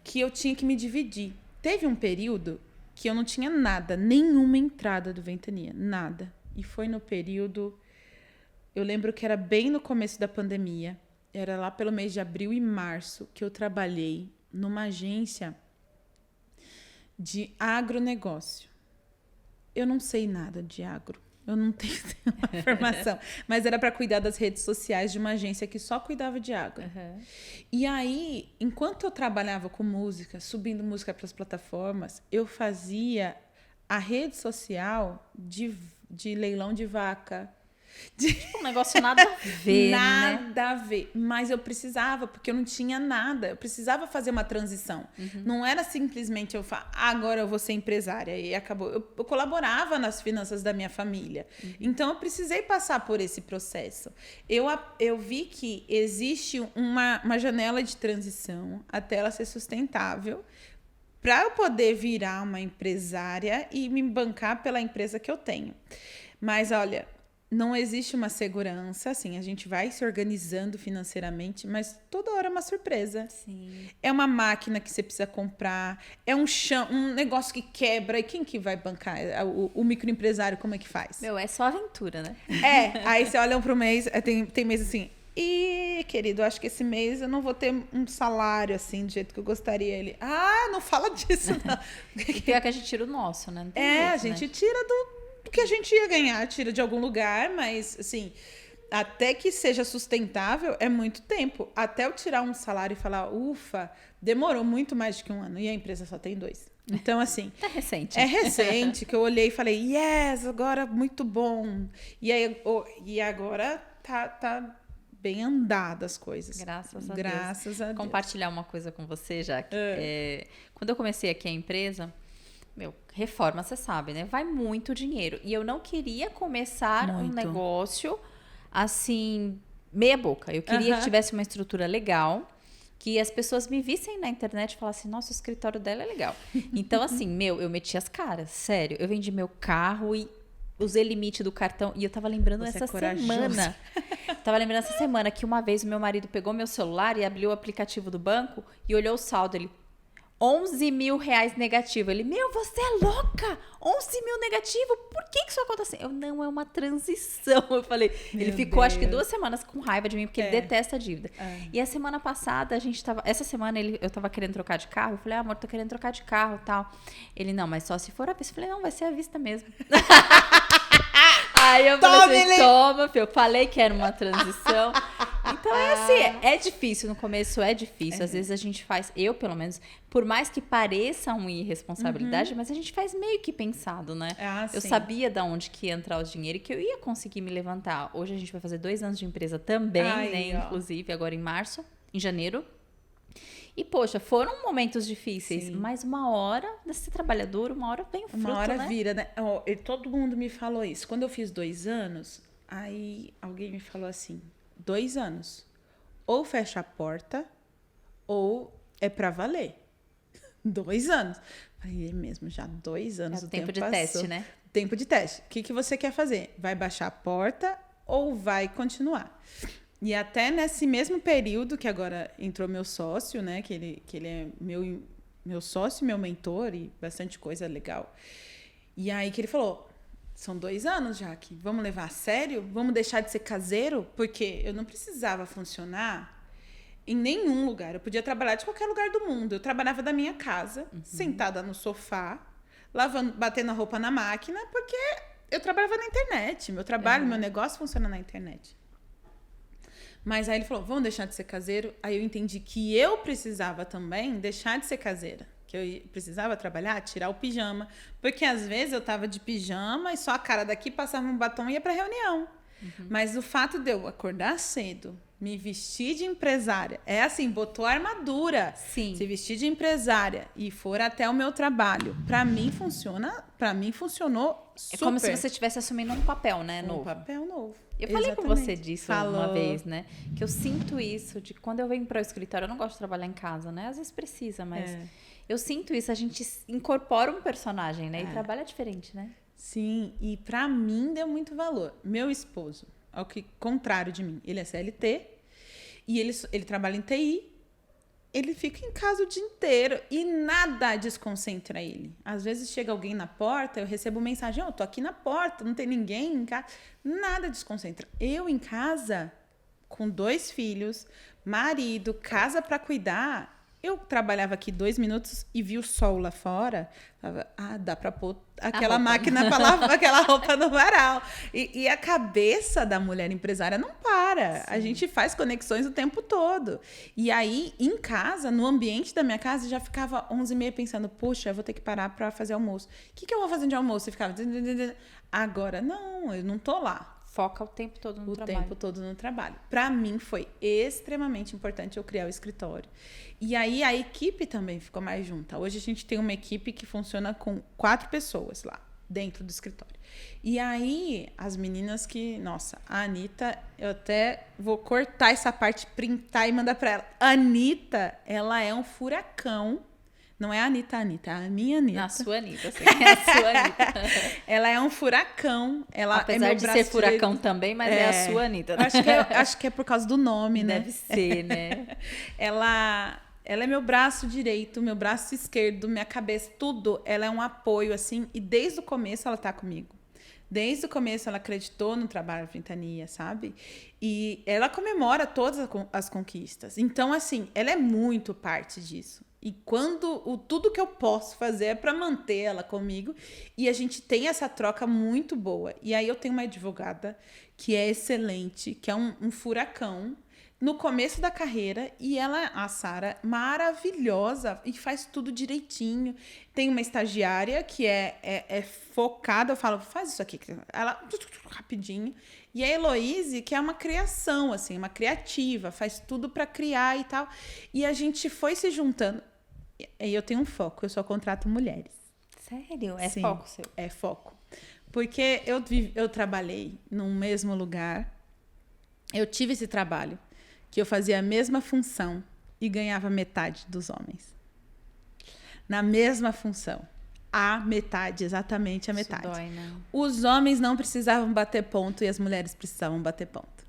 que eu tinha que me dividir. Teve um período que eu não tinha nada, nenhuma entrada do Ventania, nada. E foi no período... Eu lembro que era bem no começo da pandemia. Era lá pelo mês de abril e março que eu trabalhei numa agência de agronegócio. Eu não sei nada de agro. Eu não tenho uma formação. Mas era para cuidar das redes sociais de uma agência que só cuidava de agro. E aí, enquanto eu trabalhava com música, subindo música para as plataformas, eu fazia a rede social de leilão de vaca. Um negócio nada a ver, nada a ver. Mas eu precisava, porque eu não tinha nada. Eu precisava fazer uma transição. Não era simplesmente eu falar, agora eu vou ser empresária. E acabou. Eu colaborava nas finanças da minha família. Então, eu precisei passar por esse processo. Eu vi que existe uma janela de transição até ela ser sustentável para eu poder virar uma empresária e me bancar pela empresa que eu tenho. Mas, olha... Não existe uma segurança, assim, a gente vai se organizando financeiramente, mas toda hora é uma surpresa. Sim. É uma máquina que você precisa comprar, é um negócio que quebra, e quem que vai bancar? O microempresário, como é que faz? É só aventura, né? Aí você olha pro mês, tem mês assim, querido, acho que esse mês eu não vou ter um salário, assim, do jeito que eu gostaria. Ele, não fala disso, não. E pior que a gente tira o nosso, né? Não tem jeito, a gente tira do que a gente ia ganhar, tira de algum lugar, mas assim, até que seja sustentável é muito tempo. Até eu tirar um salário e falar, ufa, demorou muito mais de que um ano e a empresa só tem 2. Então, assim... É recente. É recente, que eu olhei e falei, yes, agora muito bom. E agora tá bem andada as coisas. Graças a Deus. Compartilhar uma coisa com você, Jaque. Quando eu comecei aqui a empresa... reforma, você sabe, né? Vai muito dinheiro. E eu não queria começar um negócio, assim, meia boca. Eu queria Aham. que tivesse uma estrutura legal, que as pessoas me vissem na internet e falassem, nossa, o escritório dela é legal. Então, assim, eu meti as caras, sério. Eu vendi meu carro e usei limite do cartão. E eu tava lembrando Você é essa corajosa. semana. Tava lembrando essa semana que uma vez o meu marido pegou meu celular e abriu o aplicativo do banco e olhou o saldo. Ele, 11 mil reais negativo. Ele, você é louca? 11 mil negativo? Por que isso aconteceu? Eu, não, é uma transição. Eu falei, ele ficou acho que 2 semanas com raiva de mim, porque ele detesta a dívida. E a semana passada, essa semana eu tava querendo trocar de carro. Eu falei, amor, tô querendo trocar de carro e tal. Ele, não, mas só se for a vista. Eu falei, não, vai ser à vista mesmo. Aí eu falei assim, toma, filho. Eu falei que era uma transição. Então é assim, é difícil. No começo é difícil. Às vezes a gente faz, eu pelo menos, por mais que pareça uma irresponsabilidade, mas a gente faz meio que pensado, né? Eu Sim. sabia de onde que ia entrar o dinheiro e que eu ia conseguir me levantar. Hoje a gente vai fazer 2 anos de empresa também, né? Ó. Inclusive agora em janeiro. E, poxa, foram momentos difíceis, mas uma hora, você trabalha duro, uma hora vem o fruto, Uma hora né? vira, né? E todo mundo me falou isso. Quando eu fiz 2 anos, aí alguém me falou assim, 2 anos, ou fecha a porta, ou é pra valer. 2 anos. Aí é mesmo, já 2 anos, É o tempo de passou. teste, né? Tempo de teste. O que você quer fazer? Vai baixar a porta ou vai continuar? E até nesse mesmo período que agora entrou meu sócio, né? Que ele é meu sócio, meu mentor e bastante coisa legal. E aí que ele falou, são 2 anos, Jaque, vamos levar a sério? Vamos deixar de ser caseiro? Porque eu não precisava funcionar em nenhum lugar. Eu podia trabalhar de qualquer lugar do mundo. Eu trabalhava da minha casa, sentada no sofá, batendo a roupa na máquina, porque eu trabalhava na internet. Meu trabalho, meu negócio funciona na internet. Mas aí ele falou, vamos deixar de ser caseiro? Aí eu entendi que eu precisava também deixar de ser caseira. Que eu precisava trabalhar, tirar o pijama. Porque às vezes eu tava de pijama e só a cara daqui passava um batom e ia pra reunião. Mas o fato de eu acordar cedo, me vestir de empresária, é assim, botou a armadura, Sim. se vestir de empresária e for até o meu trabalho, pra mim funcionou super. É como se você estivesse assumindo um papel, né, um novo. papel novo. Eu falei com Exatamente. você disso Falou. uma vez, né? Que eu sinto isso de quando eu venho para o escritório, eu não gosto de trabalhar em casa, né? Às vezes precisa, mas eu sinto isso, a gente incorpora um personagem, né? E trabalha diferente, né? Sim, e pra mim deu muito valor. Meu esposo, ao que contrário de mim, ele é CLT e ele trabalha em TI. Ele fica em casa o dia inteiro e nada desconcentra ele. Às vezes chega alguém na porta, eu recebo mensagem, eu tô aqui na porta, não tem ninguém em casa. Nada desconcentra. Eu em casa, com 2 filhos, marido, casa para cuidar, eu trabalhava aqui 2 minutos e vi o sol lá fora. Falava, dá para pôr aquela máquina para lavar aquela roupa no varal. E a cabeça da mulher empresária não para. Sim. A gente faz conexões o tempo todo. E aí, em casa, no ambiente da minha casa, já ficava 11h30 pensando, poxa, eu vou ter que parar para fazer almoço. O que eu vou fazer de almoço? E ficava... Agora, não, eu não tô lá. Foca o tempo todo no trabalho. O tempo todo no trabalho. Para mim, foi extremamente importante eu criar o escritório. E aí, a equipe também ficou mais junta. Hoje, a gente tem uma equipe que funciona com 4 pessoas lá, dentro do escritório. E aí, as meninas que... Nossa, a Anitta, eu até vou cortar essa parte, printar e mandar para ela. A Anitta, ela é um furacão. Não é a Anitta, é a minha Anitta. Na sua Anitta, sim. É a sua Anitta. Ela é um furacão. Ela Apesar de ser furacão direito. Também, mas é a sua Anitta. Né? Acho que é por causa do nome, né? Deve ser, né? Ela é meu braço direito, meu braço esquerdo, minha cabeça, tudo. Ela é um apoio, assim. E desde o começo ela tá comigo. Desde o começo ela acreditou no trabalho de Ventania, sabe? E ela comemora todas as conquistas. Então, assim, ela é muito parte disso. E tudo que eu posso fazer é para manter ela comigo. E a gente tem essa troca muito boa. E aí eu tenho uma advogada que é excelente, que é um furacão no começo da carreira. E ela, a Sara, maravilhosa e faz tudo direitinho. Tem uma estagiária que é focada. Eu falo, faz isso aqui. Ela, rapidinho. E a Heloíse, que é uma criação, assim, uma criativa. Faz tudo para criar e tal. E a gente foi se juntando. E eu tenho um foco, eu só contrato mulheres. Sério? É Sim, foco seu? É foco. Porque eu trabalhei num mesmo lugar eu tive esse trabalho que eu fazia a mesma função e ganhava metade dos homens. Na mesma função. A metade, exatamente a metade. Isso dói, né? Os homens não precisavam bater ponto e as mulheres precisavam bater ponto.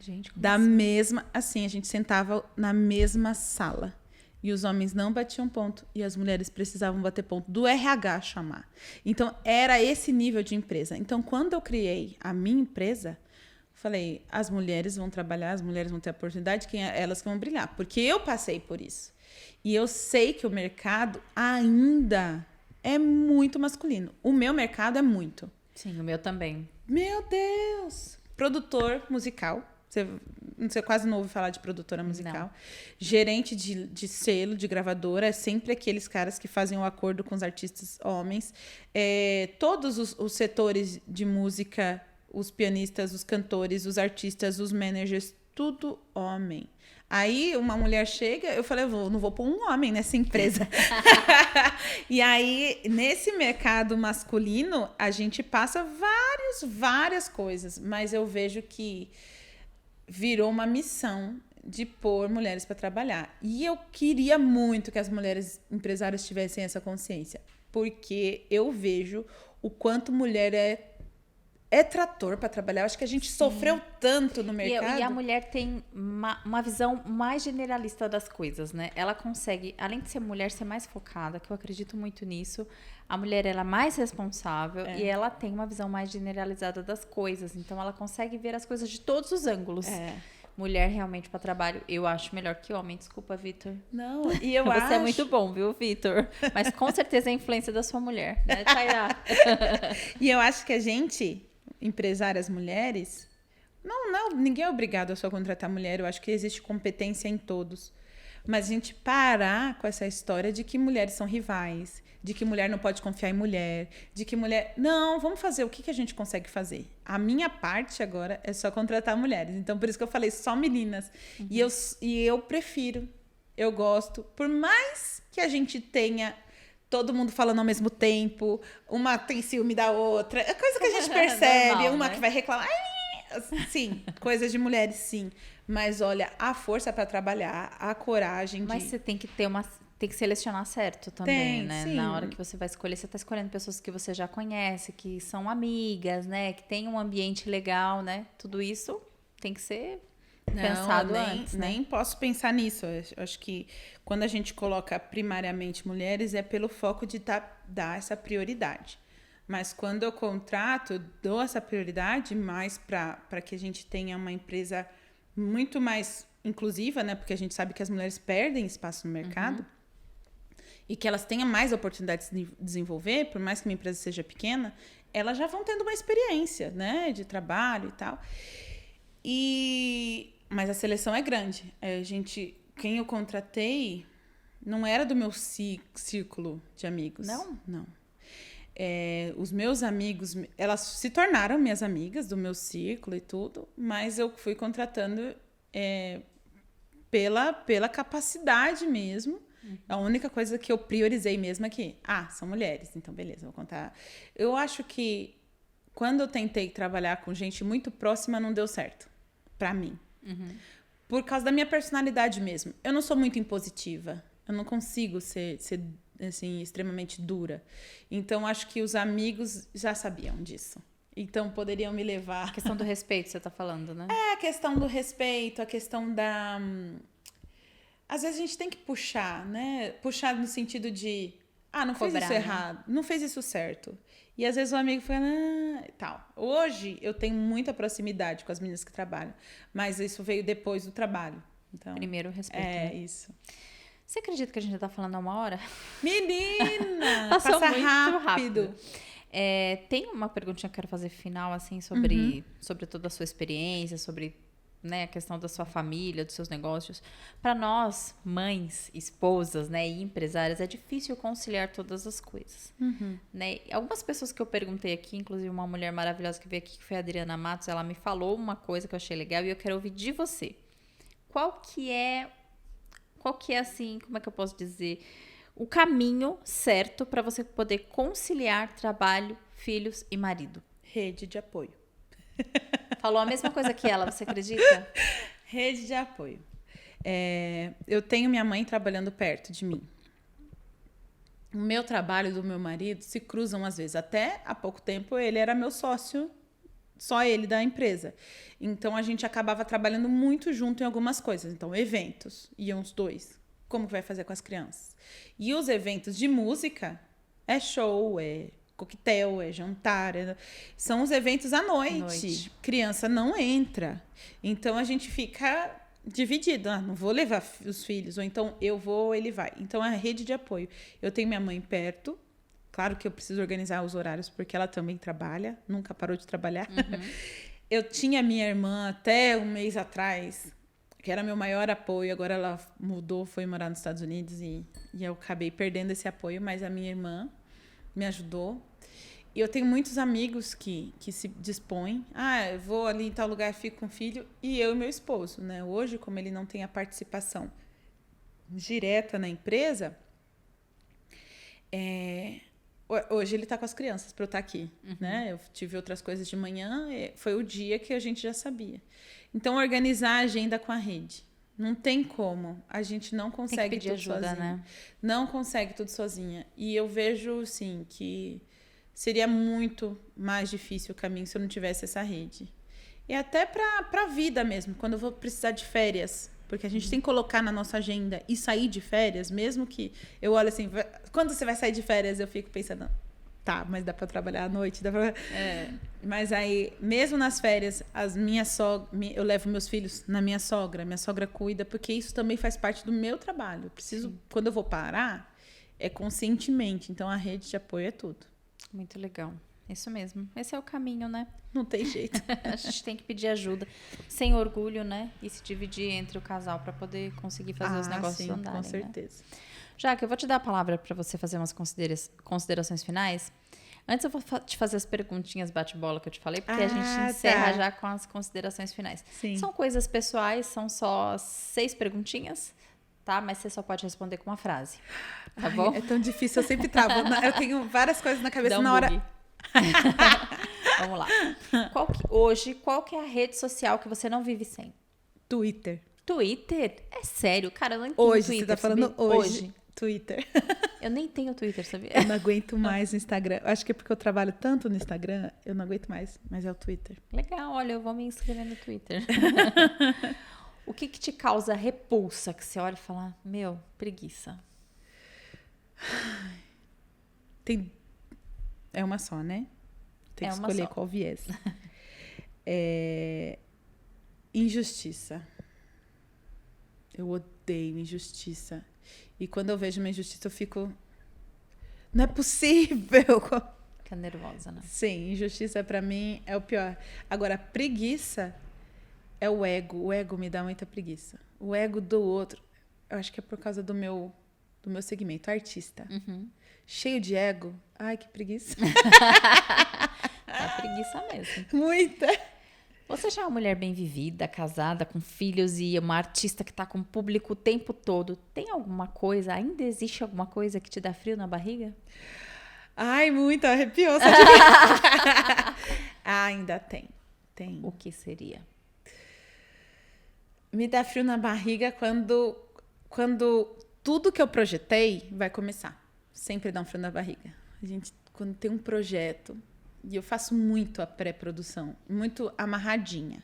Gente, como Da assim? mesma, assim, a gente sentava na mesma sala. E os homens não batiam ponto e as mulheres precisavam bater ponto, do RH chamar. Então, era esse nível de empresa. Então, quando eu criei a minha empresa, falei, as mulheres vão trabalhar, as mulheres vão ter oportunidade, elas que vão brilhar. Porque eu passei por isso. E eu sei que o mercado ainda é muito masculino. O meu mercado é muito. Sim, o meu também. Meu Deus! Produtor musical. Você quase não ouve falar de produtora musical. Não. Gerente de selo, de gravadora. É sempre aqueles caras que fazem o acordo com os artistas homens. Todos os setores de música, os pianistas, os cantores, os artistas, os managers, tudo homem. Aí uma mulher chega, eu falei, não vou pôr um homem nessa empresa. E aí, nesse mercado masculino, a gente passa várias coisas. Mas eu vejo que virou uma missão de pôr mulheres para trabalhar. E eu queria muito que as mulheres empresárias tivessem essa consciência. Porque eu vejo o quanto mulher é trator para trabalhar. Eu acho que a gente sofreu tanto no mercado. E a mulher tem uma visão mais generalista das coisas, né? Ela consegue, além de ser mulher, ser mais focada, que eu acredito muito nisso. A mulher, ela é mais responsável e ela tem uma visão mais generalizada das coisas. Então, ela consegue ver as coisas de todos os ângulos. Mulher, realmente, para trabalho, eu acho melhor que homem. Desculpa, Vitor. Não, e eu acho... Você é muito bom, viu, Vitor? Mas, com certeza, é a influência da sua mulher, né, Tainá? E eu acho que a gente... empresárias mulheres, não, ninguém é obrigado a só contratar mulher, eu acho que existe competência em todos, mas a gente parar com essa história de que mulheres são rivais, de que mulher não pode confiar em mulher, de que mulher... Não, vamos fazer o que a gente consegue fazer. A minha parte agora é só contratar mulheres, então por isso que eu falei só meninas. E eu prefiro, eu gosto, por mais que a gente tenha todo mundo falando ao mesmo tempo, uma tem ciúme da outra, é coisa que a gente percebe, Normal, uma né? que vai reclamar. Sim, coisas de mulheres, sim. Mas olha, a força para trabalhar, a coragem Mas de... você tem que tem que selecionar certo também, né? Sim. Na hora que você vai escolher, você tá escolhendo pessoas que você já conhece, que são amigas, né? Que tem um ambiente legal, né? Tudo isso tem que ser pensado antes, né? Nem posso pensar nisso. Eu acho que quando a gente coloca primariamente mulheres é pelo foco de dar essa prioridade. Mas quando eu contrato, eu dou essa prioridade mais para que a gente tenha uma empresa muito mais inclusiva, né? Porque a gente sabe que as mulheres perdem espaço no mercado. E que elas tenham mais oportunidades de desenvolver, por mais que uma empresa seja pequena, elas já vão tendo uma experiência, né? De trabalho e tal. Mas a seleção é grande. Quem eu contratei não era do meu círculo de amigos. Não? Não. Os meus amigos, elas se tornaram minhas amigas do meu círculo e tudo, mas eu fui contratando pela capacidade mesmo. A única coisa que eu priorizei mesmo é que, são mulheres, então beleza, vou contar. Eu acho que quando eu tentei trabalhar com gente muito próxima, não deu certo. Pra mim. Por causa da minha personalidade mesmo. Eu não sou muito impositiva. Eu não consigo ser assim, extremamente dura. Então, acho que os amigos já sabiam disso. Então, poderiam me levar... A questão do respeito, você tá falando, né? A questão do respeito, a questão da... Às vezes a gente tem que puxar, né? Puxar no sentido de... não fez Cobrar, isso né? errado. Não fez isso certo. E às vezes o amigo fala, tal. Hoje eu tenho muita proximidade com as meninas que trabalham, mas isso veio depois do trabalho. Então, Primeiro o respeito. né? Isso. Você acredita que a gente já tá falando há 1 hora? Menina! Passou passa muito rápido. Tem uma perguntinha que eu quero fazer final, assim, sobre toda a sua experiência, sobre, né, a questão da sua família, dos seus negócios. Para nós, mães, esposas, né, e empresárias, é difícil conciliar todas as coisas. Né? Algumas pessoas que eu perguntei aqui, inclusive uma mulher maravilhosa que veio aqui, que foi a Adriana Matos, ela me falou uma coisa que eu achei legal e eu quero ouvir de você. Qual que é, assim, como é que eu posso dizer, o caminho certo para você poder conciliar trabalho, filhos e marido? Rede de apoio. Falou a mesma coisa que ela, você acredita? Rede de apoio. Eu tenho minha mãe trabalhando perto de mim. O meu trabalho e do meu marido se cruzam às vezes. Até há pouco tempo ele era meu sócio, só ele da empresa. Então a gente acabava trabalhando muito junto em algumas coisas. Então, eventos, iam os dois. Como que vai fazer com as crianças? E os eventos de música é show, é coquetel, é jantar, são os eventos à noite. Criança não entra. Então a gente fica dividido. Não vou levar os filhos, ou então eu vou, ele vai. Então é a rede de apoio. Eu tenho minha mãe perto. Claro que eu preciso organizar os horários, porque ela também trabalha, nunca parou de trabalhar. Eu tinha minha irmã até um mês atrás, que era meu maior apoio. Agora ela mudou, foi morar nos Estados Unidos e eu acabei perdendo esse apoio, mas a minha irmã me ajudou. E eu tenho muitos amigos que se dispõem. Eu vou ali em tal lugar, fico com o filho. E eu e meu esposo, né? Hoje, como ele não tem a participação direta na empresa, hoje ele está com as crianças para eu estar aqui, né? Eu tive outras coisas de manhã, foi o dia que a gente já sabia. Então, organizar a agenda com a rede. Não tem como. A gente não consegue tudo ajuda, sozinha. Né? Não consegue tudo sozinha. E eu vejo, sim, que seria muito mais difícil o caminho se eu não tivesse essa rede. E até para a vida mesmo, quando eu vou precisar de férias. Porque a gente tem que colocar na nossa agenda e sair de férias, mesmo que eu olho assim, quando você vai sair de férias, eu fico pensando, tá, mas dá para trabalhar à noite, dá pra... Mas aí, mesmo nas férias, eu levo meus filhos na minha sogra cuida, porque isso também faz parte do meu trabalho. Eu preciso, quando eu vou parar, é conscientemente. Então, a rede de apoio é tudo. Muito legal. Isso mesmo. Esse é o caminho, né? Não tem jeito. A gente tem que pedir ajuda sem orgulho, né? E se dividir entre o casal para poder conseguir fazer os negócios andarem. Com certeza. Né? Jaque, eu vou te dar a palavra para você fazer umas considerações finais. Antes eu vou te fazer as perguntinhas bate-bola que eu te falei, porque a gente encerra já com as considerações finais. Sim. São coisas pessoais, são só 6 perguntinhas, tá? Mas você só pode responder com uma frase, tá bom? É tão difícil, eu sempre travo. Eu tenho várias coisas na cabeça na hora... Vamos lá. Qual que é a rede social que você não vive sem? Twitter. Twitter? É sério, cara, eu não entendo Twitter. Você tá falando hoje. Twitter. Eu nem tenho Twitter, sabia? Eu não aguento mais no Instagram. Acho que é porque eu trabalho tanto no Instagram, eu não aguento mais. Mas é o Twitter. Legal, olha, eu vou me inscrever no Twitter. O que te causa repulsa? Que você olha e fala, preguiça. É uma só, né? Tem que escolher qual viés. Injustiça. Eu odeio injustiça. E quando eu vejo uma injustiça, eu fico... Não é possível! Fica nervosa, né? Sim, injustiça pra mim é o pior. Agora, preguiça é o ego. O ego me dá muita preguiça. O ego do outro. Eu acho que é por causa do meu segmento, artista. Cheio de ego. Ai, que preguiça. É preguiça mesmo. Muita. Você já é uma mulher bem vivida, casada, com filhos e uma artista que tá com o público o tempo todo. Tem alguma coisa, ainda existe alguma coisa que te dá frio na barriga? Ai, muito, arrepiou. Ainda tem. O que seria? Me dá frio na barriga quando tudo que eu projetei vai começar. Sempre dá um frio na barriga. A gente, quando tem um projeto, e eu faço muito a pré-produção, muito amarradinha,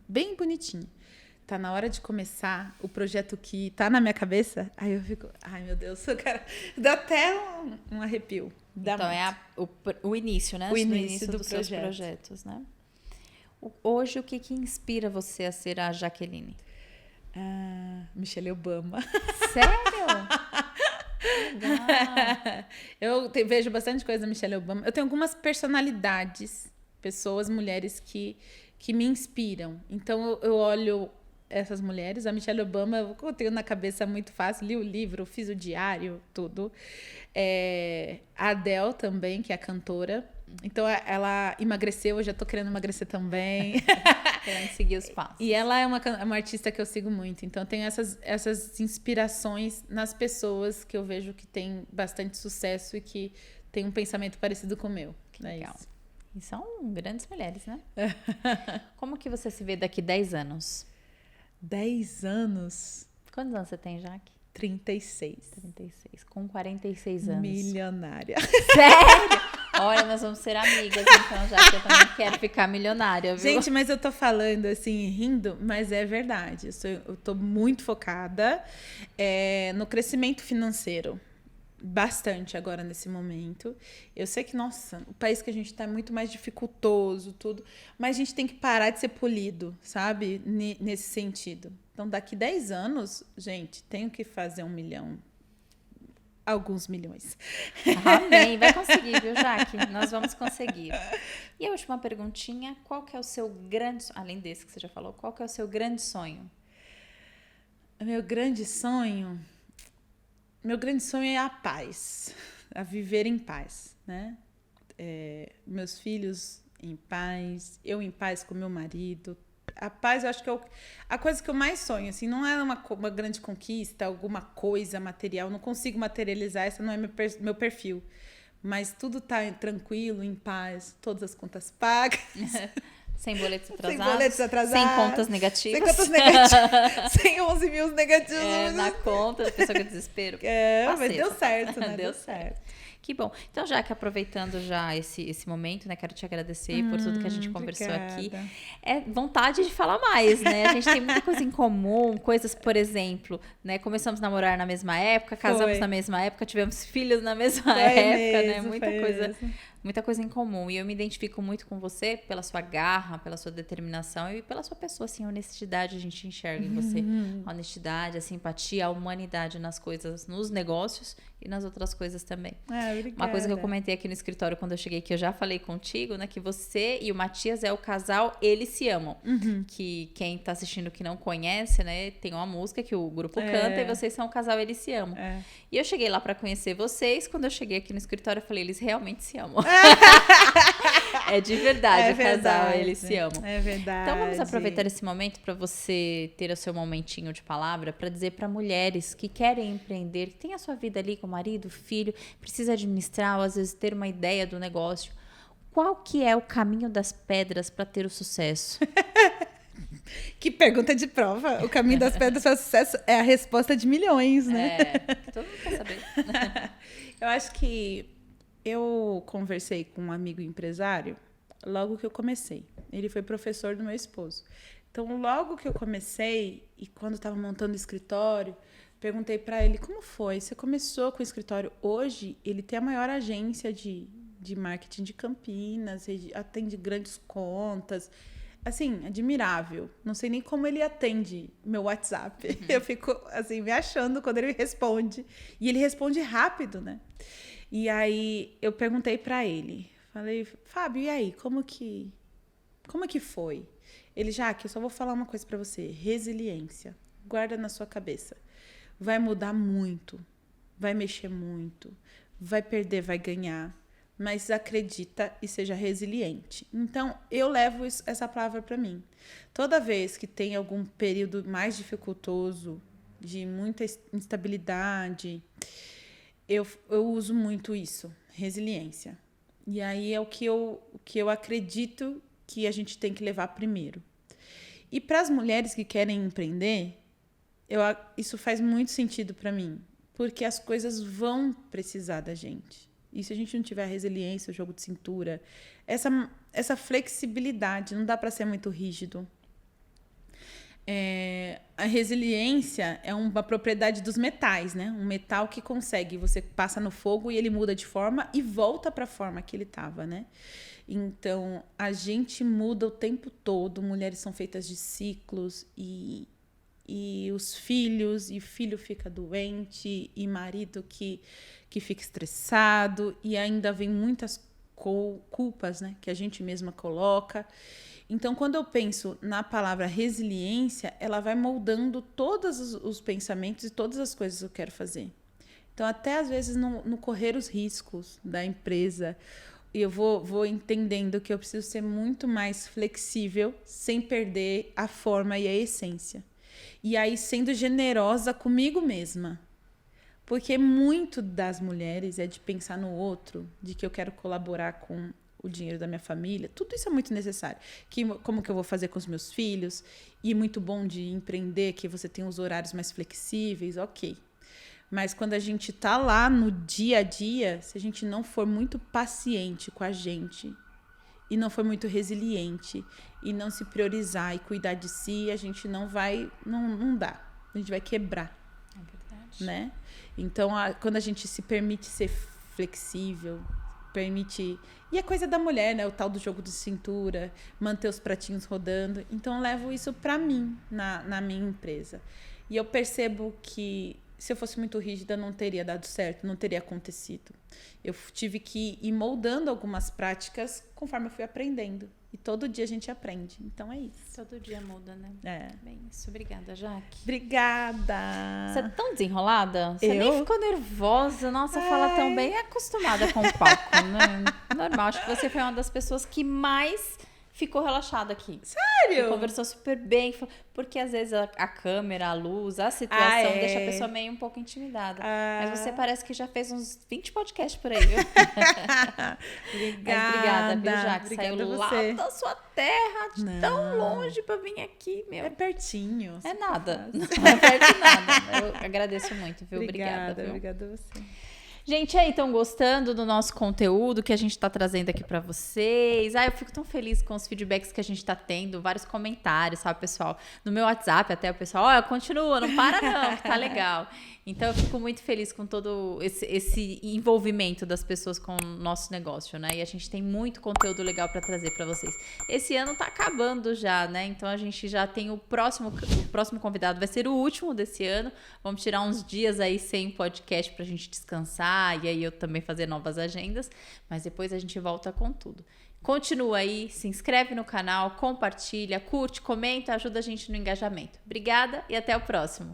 bem bonitinha. Tá na hora de começar o projeto que tá na minha cabeça, aí eu fico, ai meu Deus, eu quero... Dá até um arrepio. Então o início, né? O início dos seus projetos, né? Hoje, o que inspira você a ser a Jaqueline? Michelle Obama. Sério? Legal. Eu vejo bastante coisa da Michelle Obama. Eu tenho algumas personalidades, pessoas, mulheres que me inspiram. Então, eu olho essas mulheres. A Michelle Obama, eu tenho na cabeça muito fácil. Li o livro, fiz o diário, tudo. A Adele também, que é a cantora. Então, ela emagreceu, eu já tô querendo emagrecer também. Querendo seguir os passos. E ela é uma artista que eu sigo muito. Então, eu tenho essas inspirações nas pessoas que eu vejo que tem bastante sucesso e que tem um pensamento parecido com o meu. Que legal. E são grandes mulheres, né? Como que você se vê daqui 10 anos? 10 anos? Quantos anos você tem, Jaque? 36. 36. Com 46 anos. Milionária. Sério? Olha, nós vamos ser amigas, então, já que eu também quero ficar milionária, viu? Gente, mas eu tô falando assim, rindo, mas é verdade. Eu tô muito focada no crescimento financeiro. Bastante agora nesse momento. Eu sei que, nossa, o país que a gente tá é muito mais dificultoso, tudo, mas a gente tem que parar de ser polido, sabe? Nesse sentido. Então, daqui 10 anos, gente, tenho que fazer 1 milhão. Alguns milhões. Amém. Vai conseguir, viu, Jaque? Nós vamos conseguir. E a última perguntinha, qual que é o seu grande... Além desse que você já falou, qual que é o seu grande sonho? Meu grande sonho é a paz. A viver em paz, né? Meus filhos em paz, eu em paz com meu marido. A paz, eu acho que é a coisa que eu mais sonho, assim, não é uma grande conquista, alguma coisa material, não consigo materializar, esse não é meu perfil, mas tudo tá tranquilo, em paz, todas as contas pagas. Sem boletos atrasados. Sem boletos atrasados. Sem contas negativas. Sem contas negativas. Sem 11 mil negativos. Na conta, a pessoa que desespero. Mas deu certo, né? Deu certo. Que bom. Então, já que aproveitando já esse momento, né? Quero te agradecer por tudo que a gente conversou aqui. É vontade de falar mais, né? A gente tem muita coisa em comum, coisas, por exemplo, né? Começamos a namorar na mesma época, casamos na mesma época, tivemos filhos na mesma época, né? Muita coisa em comum. E eu me identifico muito com você pela sua garra, pela sua determinação e pela sua pessoa, assim, a honestidade a gente enxerga em você. A honestidade, a simpatia, a humanidade nas coisas, nos negócios e nas outras coisas também. Obrigada. Uma coisa que eu comentei aqui no escritório quando eu cheguei, que eu já falei contigo, né? Que você e o Matias é o casal Eles Se Amam. Que quem tá assistindo que não conhece, né? Tem uma música que o grupo canta e vocês são o casal Eles Se Amam. E eu cheguei lá pra conhecer vocês. Quando eu cheguei aqui no escritório, eu falei, eles realmente se amam. É de verdade, o casal, eles se amam. É verdade. Então vamos aproveitar esse momento para você ter o seu momentinho de palavra para dizer para mulheres que querem empreender, que tem a sua vida ali com o marido, filho, precisa administrar ou às vezes ter uma ideia do negócio. Qual que é o caminho das pedras para ter o sucesso? Que pergunta de prova. O caminho das pedras para o sucesso é a resposta de milhões, né? Todo mundo quer saber. Eu acho que eu conversei com um amigo empresário logo que eu comecei. Ele foi professor do meu esposo. Então, logo que eu comecei, e quando estava montando o escritório, perguntei para ele, como foi? Você começou com o escritório. Hoje, ele tem a maior agência de marketing de Campinas, atende grandes contas. Assim, admirável. Não sei nem como ele atende meu WhatsApp. Eu fico, assim, me achando quando ele me responde. E ele responde rápido, né? E aí, eu perguntei para ele. Falei, Fábio, e aí? Como que foi? Ele, Jaque, eu só vou falar uma coisa para você. Resiliência. Guarda na sua cabeça. Vai mudar muito. Vai mexer muito. Vai perder, vai ganhar. Mas acredita e seja resiliente. Então, eu levo essa palavra para mim. Toda vez que tem algum período mais dificultoso, de muita instabilidade, eu uso muito isso, resiliência. E aí é o que eu acredito que a gente tem que levar primeiro. E para as mulheres que querem empreender, isso faz muito sentido para mim, porque as coisas vão precisar da gente. E se a gente não tiver resiliência, o jogo de cintura, essa flexibilidade, não dá para ser muito rígido. A resiliência é uma propriedade dos metais, né? Um metal que consegue, você passa no fogo e ele muda de forma e volta para a forma que ele estava, né? Então, a gente muda o tempo todo, mulheres são feitas de ciclos e os filhos, e filho fica doente, e marido que fica estressado, e ainda vem muitas culpas, né, que a gente mesma coloca. Então, quando eu penso na palavra resiliência, ela vai moldando todos os pensamentos e todas as coisas que eu quero fazer. Então, até às vezes, no correr os riscos da empresa, eu vou entendendo que eu preciso ser muito mais flexível, sem perder a forma e a essência. E aí, sendo generosa comigo mesma. Porque muito das mulheres é de pensar no outro, de que eu quero colaborar com o dinheiro da minha família, tudo isso é muito necessário. Como que eu vou fazer com os meus filhos? E muito bom de empreender, que você tem os horários mais flexíveis, ok. Mas quando a gente tá lá no dia a dia, se a gente não for muito paciente com a gente e não for muito resiliente e não se priorizar e cuidar de si, a gente não vai, não dá. A gente vai quebrar. É verdade. Né? Então, quando a gente se permite ser flexível, permite... E é coisa da mulher, né? O tal do jogo de cintura, manter os pratinhos rodando. Então, eu levo isso pra mim, na minha empresa. E eu percebo que se eu fosse muito rígida, não teria dado certo, não teria acontecido. Eu tive que ir moldando algumas práticas conforme eu fui aprendendo. E todo dia a gente aprende. Então, é isso. Todo dia muda, né? É. Bem isso. Obrigada, Jaque. Obrigada! Você é tão desenrolada? Você Eu? nem ficou nervosa. Nossa, fala tão bem. É acostumada com o palco, né? Normal. Acho que você foi uma das pessoas que mais ficou relaxada aqui. Sério? Você conversou super bem. Porque às vezes a câmera, a luz, a situação deixa a pessoa meio um pouco intimidada. Mas você parece que já fez uns 20 podcasts por aí, viu? Obrigada, viu, Jaque? Saiu lá da sua terra, de tão longe pra vir aqui, meu. É pertinho. É nada. Não é perto de nada. Eu agradeço muito, viu? Obrigada. Viu? Obrigada a você. Gente, aí, estão gostando do nosso conteúdo que a gente tá trazendo aqui pra vocês? Eu fico tão feliz com os feedbacks que a gente tá tendo, vários comentários, sabe, pessoal? No meu WhatsApp até o pessoal, continua, não para não, que tá legal. Então, eu fico muito feliz com todo esse envolvimento das pessoas com o nosso negócio, né? E a gente tem muito conteúdo legal pra trazer pra vocês. Esse ano tá acabando já, né? Então, a gente já tem o próximo convidado, vai ser o último desse ano. Vamos tirar uns dias aí sem podcast pra gente descansar e aí eu também fazer novas agendas. Mas depois a gente volta com tudo. Continua aí, se inscreve no canal, compartilha, curte, comenta, ajuda a gente no engajamento. Obrigada e até o próximo.